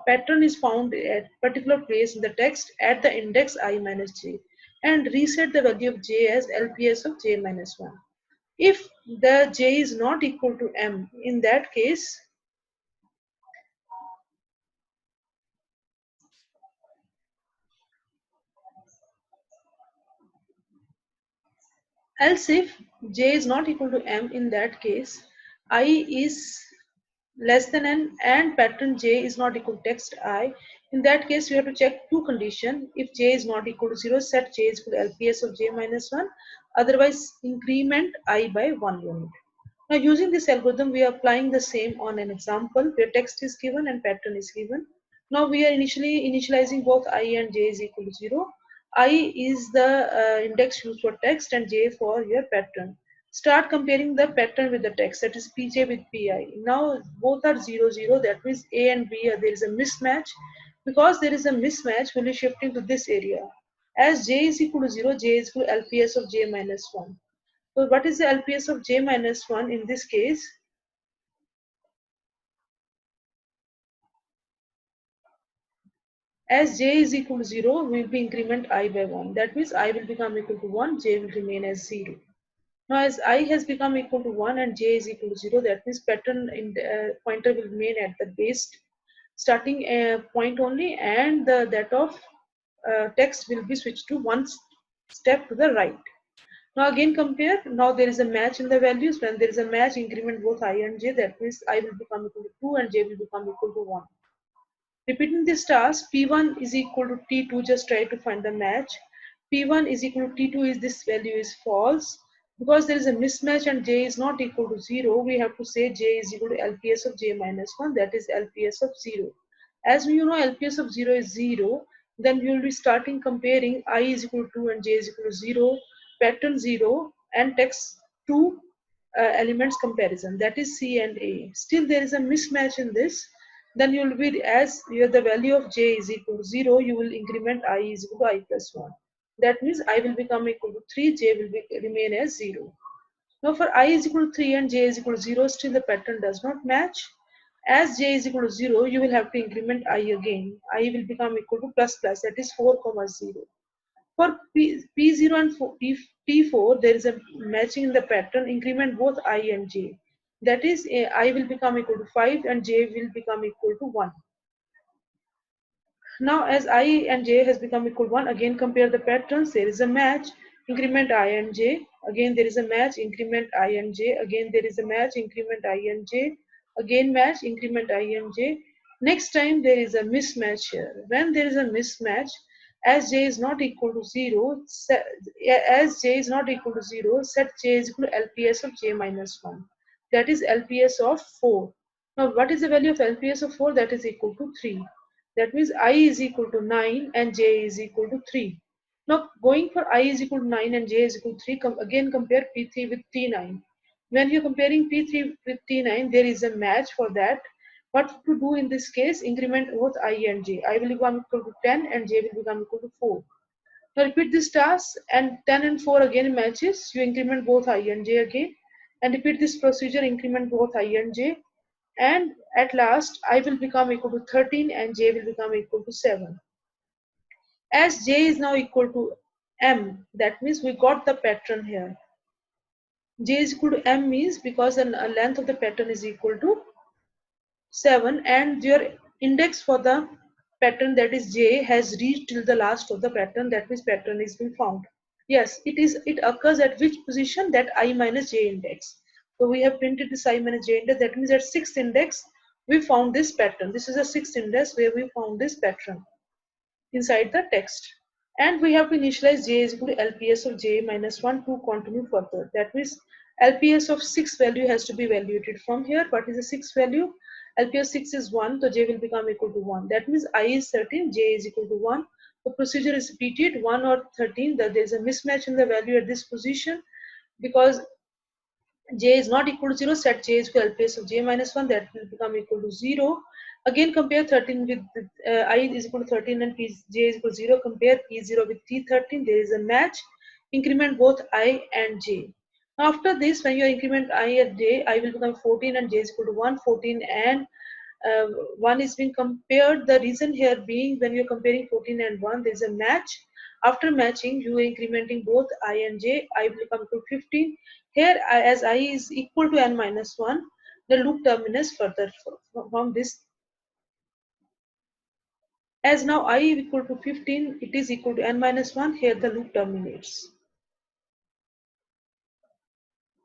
pattern is found at particular place in the text at the index I minus j and reset the value of j as LPS of j minus 1. If the j is not equal to m, in that case, else if j is not equal to m, in that case, I is less than n and pattern j is not equal to text I. In that case, you have to check two conditions. If j is not equal to 0, set j is equal to LPS of j minus 1. Otherwise, increment I by 1 unit. Now, using this algorithm, we are applying the same on an example where text is given and pattern is given. Now, we are initializing both I and j is equal to 0. I is the index used for text and j for your pattern. Start comparing the pattern with the text, that is pj with pi. Now, both are 0, 0. That means a and b, there is a mismatch. Because there is a mismatch, we'll be shifting to this area. As j is equal to 0, j is equal to LPS of j minus 1. So what is the LPS of j minus 1 in this case? As j is equal to 0, we will be increment I by 1. That means I will become equal to 1, j will remain as 0. Now as I has become equal to 1 and j is equal to 0, that means pattern in the pointer will remain at the base starting point only, and that of text will be switched to one step to the right. Now again compare. Now there is a match in the values. When there is a match, increment both I and j. That means I will become equal to 2 and j will become equal to 1. Repeating this task, P1 is equal to T2, just try to find the match. P1 is equal to T2 is this value is false. Because there is a mismatch and J is not equal to 0, we have to say J is equal to LPS of J minus 1, that is LPS of 0. As we know LPS of 0 is 0, then we will be starting comparing I is equal to 2 and J is equal to 0, pattern 0 and text 2 elements comparison, that is C and A. Still there is a mismatch in this, then you will be as the value of j is equal to 0, you will increment I is equal to I plus 1. That means I will become equal to 3, j will remain as 0. Now for I is equal to 3 and j is equal to 0, still the pattern does not match. As j is equal to 0, you will have to increment I again. I will become equal to plus plus, that is 4 comma 0. For P0 and P4, there is a matching in the pattern, increment both I and j. That is, I will become equal to 5 and j will become equal to 1. Now as I and j has become equal to 1, again compare the patterns. There is a match, increment I and j. Again there is a match, increment I and j. Again there is a match, increment I and j. Again match, increment I and j. Next time there is a mismatch here. When there is a mismatch, as j is not equal to 0, set j is equal to LPS of j minus 1. That is LPS of 4. Now what is the value of LPS of 4? That is equal to 3. That means I is equal to 9 and j is equal to 3. Now going for I is equal to 9 and j is equal to 3, again compare P3 with T9. When you're comparing P3 with T9, there is a match for that. What to do in this case? Increment both I and j. I will become equal to 10 and j will become equal to 4. Now repeat this task and 10 and 4 again matches. You increment both I and j again and repeat this procedure, increment both I and j, and at last I will become equal to 13 and j will become equal to 7. As j is now equal to m, that means we got the pattern here. J is equal to m means because the length of the pattern is equal to 7 and your index for the pattern, that is j, has reached till the last of the pattern, that means pattern is being found. Yes, it occurs at which position? That I minus j index. So we have printed this I minus j index, that means at 6th index we found this pattern. This is a 6th index where we found this pattern inside the text. And we have to initialize j is equal to LPS of j minus 1 to continue further. That means LPS of 6 value has to be evaluated from here. What is the 6 value? LPS 6 is 1, so j will become equal to 1. That means I is 13, j is equal to 1. The procedure is repeated, 1 or 13, that there is a mismatch in the value at this position because j is not equal to 0, set j is equal to LPS of j minus 1, that will become equal to 0. Again compare 13 with I is equal to 13 and j is equal to 0. Compare P0 with T13, there is a match. Increment both I and j. After this, when you increment I and j, I will become 14 and j is equal to 1. 14 and 1 is being compared. The reason here being when you're comparing 14 and 1, there is a match. After matching, you are incrementing both I and j. I will come to 15. Here, as I is equal to n minus 1, the loop terminates further from this. As now I is equal to 15, it is equal to n minus 1. Here the loop terminates.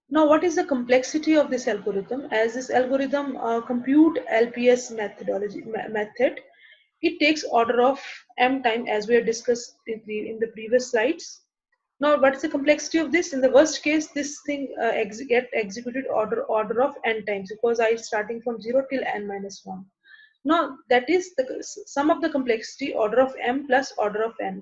Now, what is the complexity of this algorithm? As this algorithm compute LPS method, it takes order of m time as we have discussed in the previous slides. Now, what is the complexity of this? In the worst case, this thing get executed order of n times because I is starting from 0 till n minus 1. Now, that is the sum of the complexity order of m plus order of n.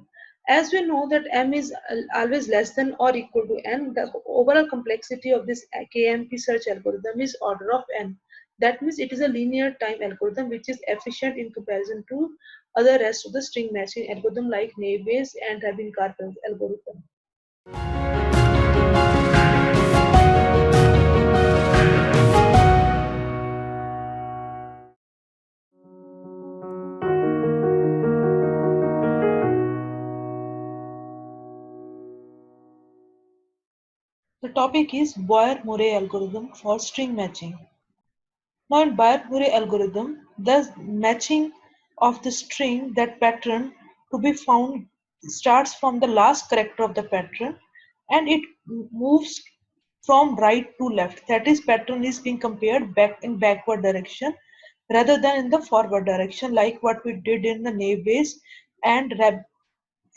As we know that m is always less than or equal to n, the overall complexity of this KMP search algorithm is order of n. That means it is a linear time algorithm which is efficient in comparison to other rest of the string matching algorithm like naive Bayes and Rabin algorithm. The topic is Boyer-Murray algorithm for string matching. Now in Boyer-Murray algorithm, the matching of the string, that pattern to be found, starts from the last character of the pattern and it moves from right to left. That is, pattern is being compared back in backward direction rather than in the forward direction, like what we did in the naive Bayes and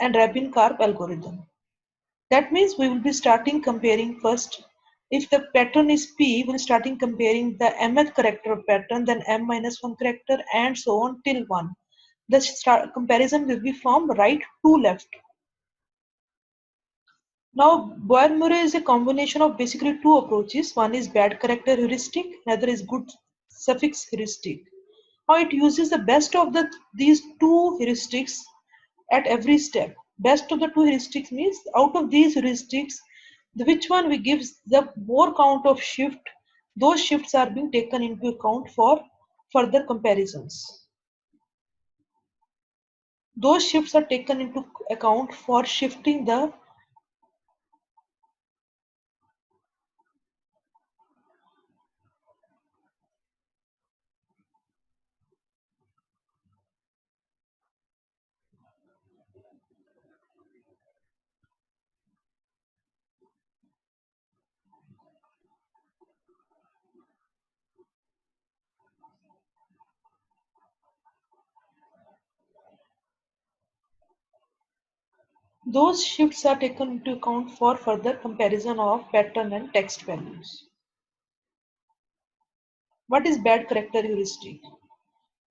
Rabin algorithm. That means we will be starting comparing first. If the pattern is P, we'll starting comparing the mth character of pattern, then m minus 1 character, and so on till 1. The comparison will be from right to left. Now, Boyer-Murray is a combination of basically two approaches. One is bad character heuristic, another is good suffix heuristic. Now, it uses the best of these two heuristics at every step. Best of the two heuristics means out of these heuristics, which one we gives the more count of shift, those shifts are being taken into account for further comparisons. Those shifts are taken into account for shifting the those shifts are taken into account for further comparison of pattern and text values. What is bad character heuristic?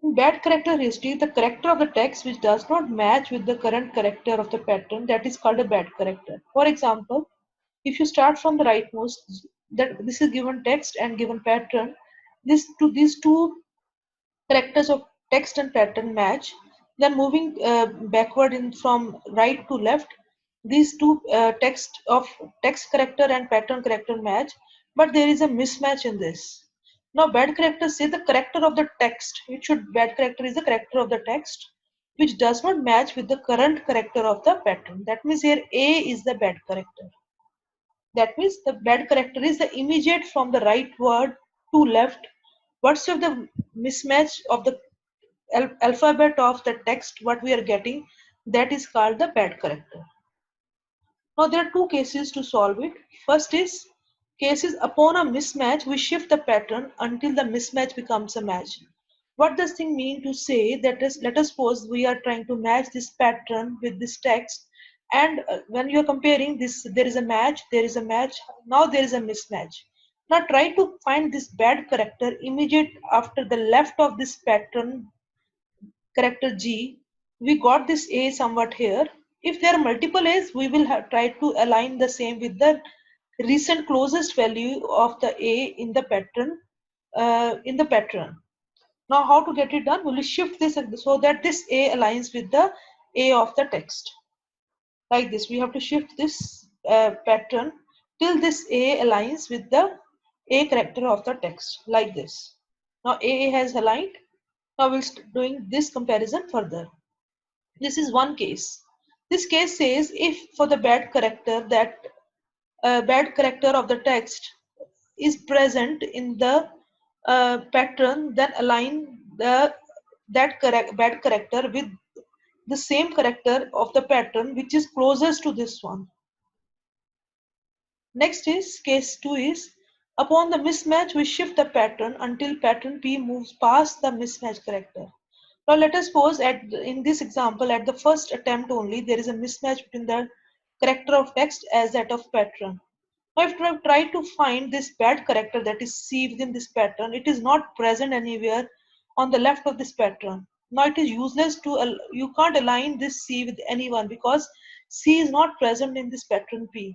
In bad character heuristic, the character of the text which does not match with the current character of the pattern, that is called a bad character. For example, if you start from the rightmost, that this is given text and given pattern. These two characters of text and pattern match. Then moving backward in from right to left, these two text character and pattern character match, but there is a mismatch in this. Now bad characters say the character of the text. It should bad character is the character of the text which does not match with the current character of the pattern. That means here A is the bad character. That means the bad character is the immediate from the right word to left. What's of the mismatch of the alphabet of the text what we are getting, that is called the bad character. Now there are two cases to solve it. First is cases upon a mismatch we shift the pattern until the mismatch becomes a match. What does thing mean to say that is, let us suppose we are trying to match this pattern with this text, and when you are comparing this, there is a match, now there is a mismatch. Now try to find this bad character immediate after the left of this pattern character G. We got this A somewhat here. If there are multiple A's, we will try to align the same with the recent closest value of the A in the pattern. Now, how to get it done? We will shift this so that this A aligns with the A of the text. Like this, we have to shift this pattern till this A aligns with the A character of the text. Like this. Now, A has aligned. Now, we'll doing this comparison further. This is one case. This case says if for the bad character that bad character of the text is present in the pattern, then align bad character with the same character of the pattern which is closest to this one. Next is case 2 is upon the mismatch we shift the pattern until pattern P moves past the mismatch character. Now let us suppose in this example at the first attempt only there is a mismatch between the character of text as that of pattern. Now if I try to find this bad character that is C within this pattern, it is not present anywhere on the left of this pattern. Now it is useless to, you can't align this C with anyone because C is not present in this pattern P.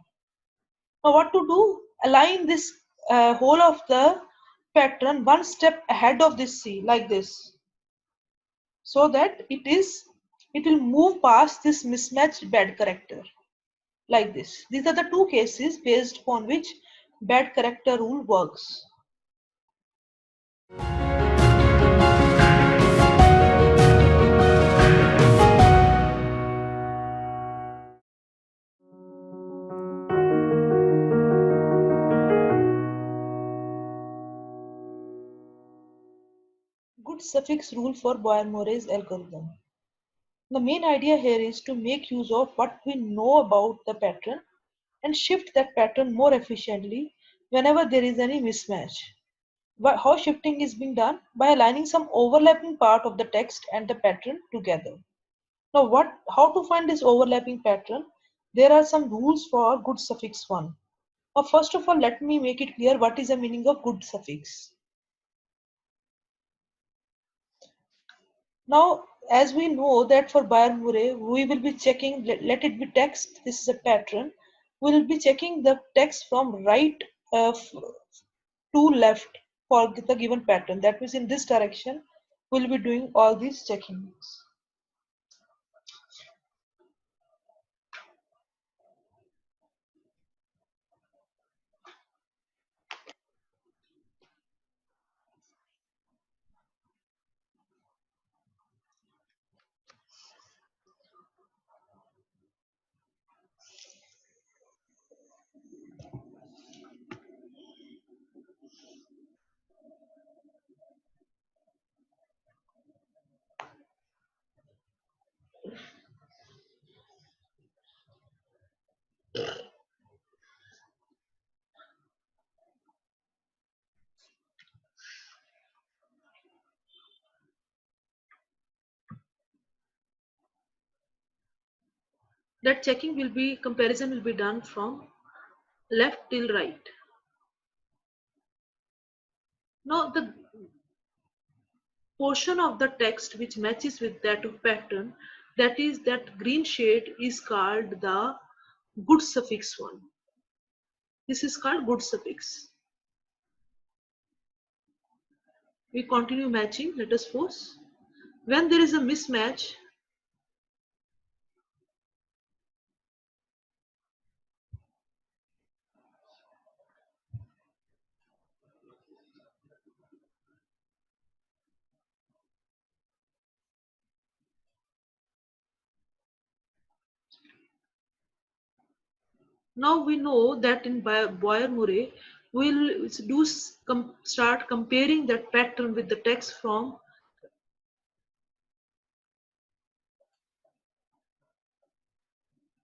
Now what to do? Align this whole of the pattern one step ahead of this C like this, so that it will move past this mismatched bad character like this. These are the two cases based upon which bad character rule works. Good suffix rule for Boyer-Morey's algorithm. The main idea here is to make use of what we know about the pattern and shift that pattern more efficiently whenever there is any mismatch. How shifting is being done? By aligning some overlapping part of the text and the pattern together. Now how to find this overlapping pattern? There are some rules for good suffix 1. Now first of all, let me make it clear what is the meaning of good suffix. Now, as we know that for Boyer-Morey, we will be checking, let it be text, this is a pattern. We will be checking the text from right to left for the given pattern. That means in this direction, we will be doing all these checkings. That comparison will be done from left till right. Now the portion of the text which matches with that of pattern, that is that green shade, is called the good suffix one. This is called good suffix. We continue matching. Let us suppose when there is a mismatch, now we know that in Boyer-Murray, we'll start comparing that pattern with the text from.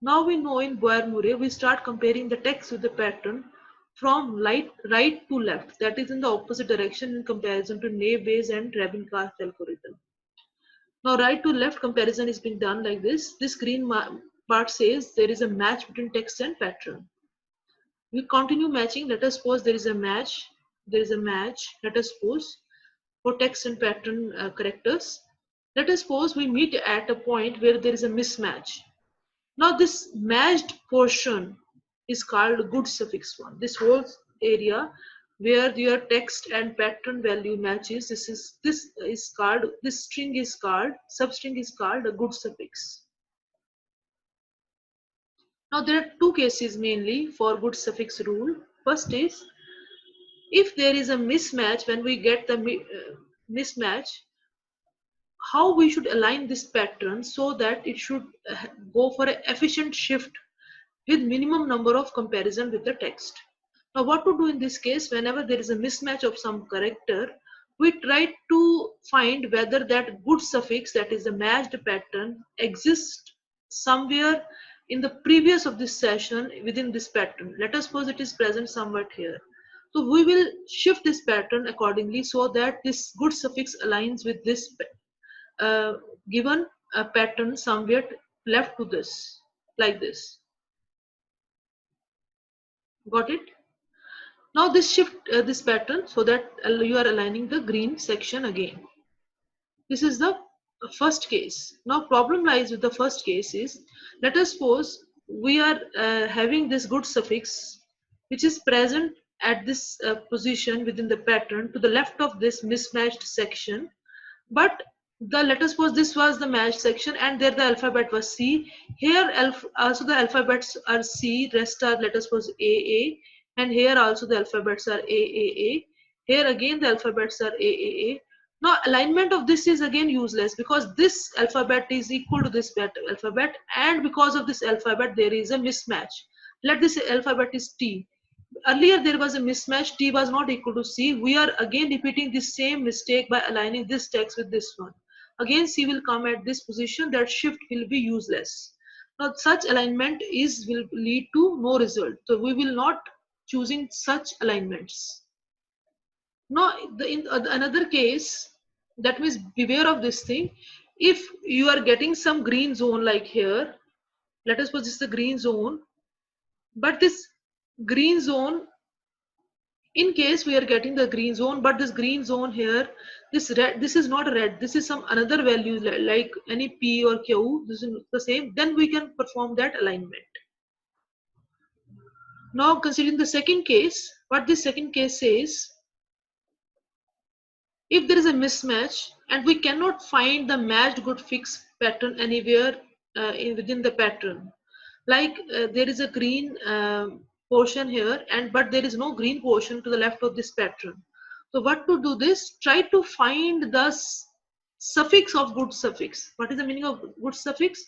Now we know in Boyer-Murray, we start comparing the text with the pattern from right to left, that is in the opposite direction in comparison to Naive Bayes and Rabin-Karp algorithm. Now right to left comparison is being done like this. This green part says there is a match between text and pattern. We continue matching. Let us suppose there is a match. There is a match. Let us suppose for text and pattern characters. Let us suppose we meet at a point where there is a mismatch. Now this matched portion is called good suffix one. This whole area where your text and pattern value matches, this string is called, substring is called a good suffix. Now there are two cases mainly for good suffix rule. First is if there is a mismatch, when we get the mismatch, how we should align this pattern so that it should go for an efficient shift with minimum number of comparison with the text. Now what to do in this case? Whenever there is a mismatch of some character, we try to find whether that good suffix, that is the matched pattern, exists somewhere in the previous of this session within this pattern. Let us suppose it is present somewhere here. So we will shift this pattern accordingly so that this good suffix aligns with this uh, given pattern somewhere left to this, like this. Got it? Now this shift this pattern so that you are aligning the green section again. This is the first case. Now problem lies with the first case is, let us suppose we are having this good suffix which is present at this position within the pattern to the left of this mismatched section, but let us suppose this was the match section and there the alphabet was C. Here also the alphabets are C, rest are, let us suppose, AA, and here also the alphabets are AAA. Here again the alphabets are AAA. Now alignment of this is again useless because this alphabet is equal to this alphabet, and because of this alphabet there is a mismatch. Let this alphabet is T. Earlier there was a mismatch, T was not equal to C. We are again repeating the same mistake by aligning this text with this one. Again C will come at this position, that shift will be useless. Now such alignment will lead to no result. So we will not choosing such alignments. Now in another case, that means beware of this thing. If you are getting some green zone like here, let us suppose this is the green zone, but this green zone, in case we are getting the green zone, but this green zone here, this red, this is not red, this is some another value like any P or Q, this is the same, then we can perform that alignment. Now considering the second case, what this second case says, if there is a mismatch and we cannot find the matched good fix pattern anywhere within the pattern, like there is a green portion here but there is no green portion to the left of this pattern. So what to do this? Try to find the suffix of good suffix. What is the meaning of good suffix?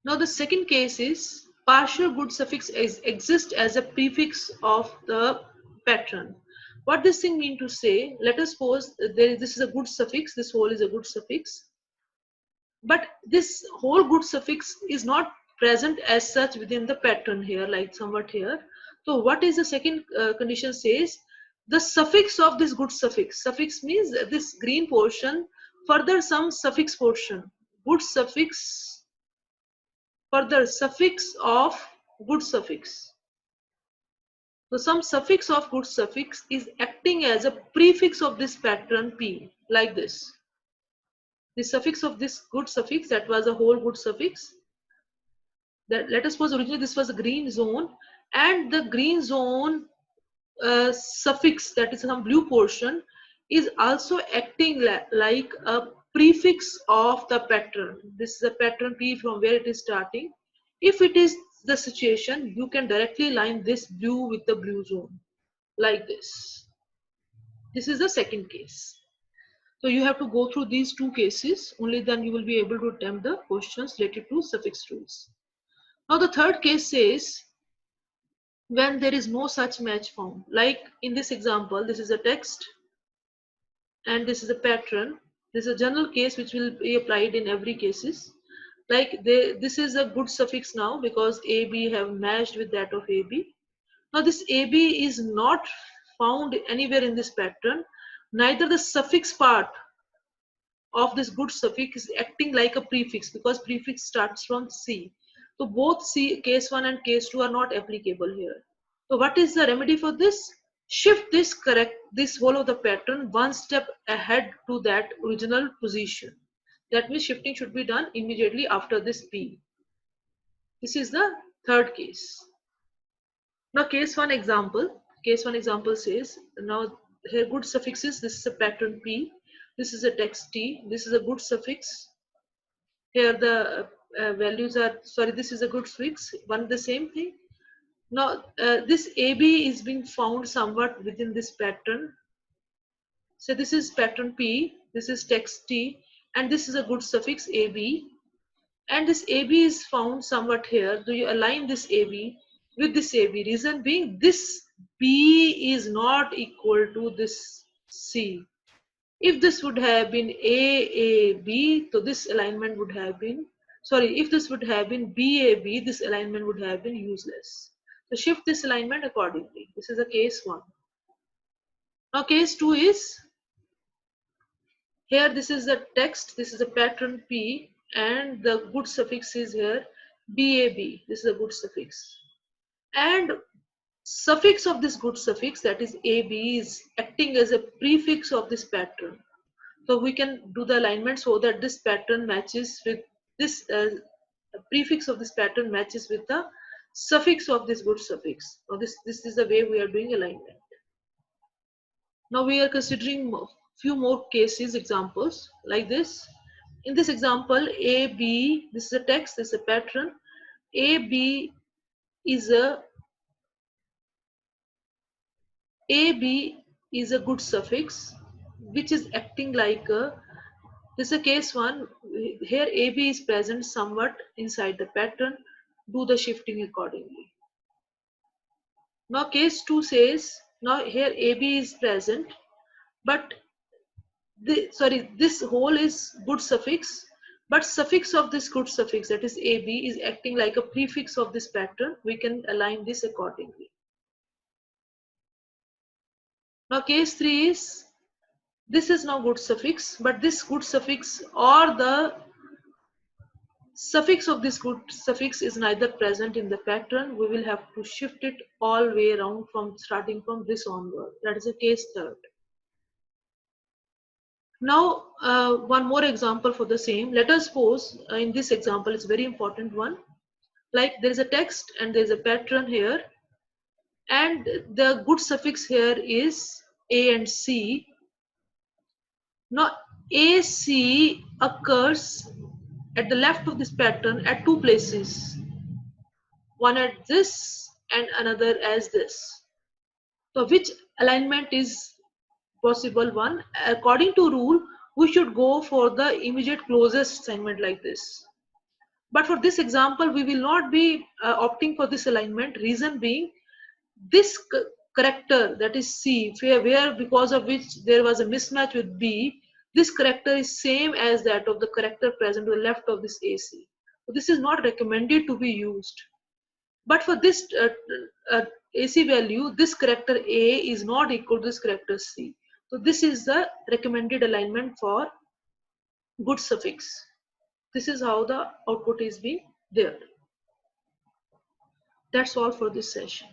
Now the second case is partial good suffix exists as a prefix of the pattern. What this thing mean to say? Let us suppose this is a good suffix. This whole is a good suffix, but this whole good suffix is not present as such within the pattern here, like somewhat here. So what is the second condition says? The suffix of this good suffix means this green portion further some suffix portion, good suffix, further suffix of good suffix. So some suffix of good suffix is acting as a prefix of this pattern P. like this. The suffix of this good suffix, that was a whole good suffix. That, let us suppose originally this was a green zone, and the green zone suffix, that is some blue portion, is also acting like a prefix of the pattern. This is a pattern P from where it is starting. If it is the situation, you can directly line this blue with the blue zone like this. This is the second case. So you have to go through these two cases, only then you will be able to attempt the questions related to suffix rules. Now the third case says when there is no such match found. Like in this example, this is a text and this is a pattern. This is a general case which will be applied in every cases. Like this is a good suffix now because AB have matched with that of AB. Now this AB is not found anywhere in this pattern. Neither the suffix part of this good suffix is acting like a prefix because prefix starts from C. So both C, case 1 and case 2 are not applicable here. So what is the remedy for this? Shift this whole of the pattern one step ahead to that original position. That means shifting should be done immediately after this P. This is the third case. Now case 1 example. Case 1 example says, now here good suffixes, this is a pattern P, this is a text T, this is a good suffix. Here the values are, sorry, this is a good suffix, one the same thing. Now this AB is being found somewhat within this pattern. So this is pattern P, this is text T, and this is a good suffix AB. And this AB is found somewhat here. Do you align this AB with this AB? Reason being, this B is not equal to this C. If this would have been AAB, so this alignment would have been, sorry, if this would have been BAB, this alignment would have been useless. So shift this alignment accordingly. This is a case 1. Now case 2 is, here this is the text, this is a pattern P, and the good suffix is here BAB. This is a good suffix. And suffix of this good suffix, that is AB, is acting as a prefix of this pattern. So we can do the alignment so that this pattern matches with this prefix of this pattern matches with the suffix of this good suffix. Now this is the way we are doing alignment. Now we are considering few more cases, examples like this. In this example, AB, this is a text, this is a pattern. AB is a good suffix which is acting like a, this is a case 1. Here AB is present somewhat inside the pattern. Do the shifting accordingly. Now case 2 says, now here AB is present, but this whole is good suffix, but suffix of this good suffix, that is AB, is acting like a prefix of this pattern. We can align this accordingly. Now case 3 is, this is now good suffix, but this good suffix or the suffix of this good suffix is neither present in the pattern. We will have to shift it all way around from starting from this onward. That is a case 3rd. Now one more example for the same. Let us suppose in this example, it's a very important one. Like there is a text and there is a pattern here, and the good suffix here is A and C. Now AC occurs at the left of this pattern at 2 places, one at this and another as this. So which alignment is possible one? According to rule, we should go for the immediate closest segment like this. But for this example, we will not be opting for this alignment. Reason being, this character, that is C, where because of which there was a mismatch with B, this character is same as that of the character present to the left of this AC. So this is not recommended to be used. But for this AC value, this character A is not equal to this character C. So this is the recommended alignment for good suffix. This is how the output is being there. That's all for this session.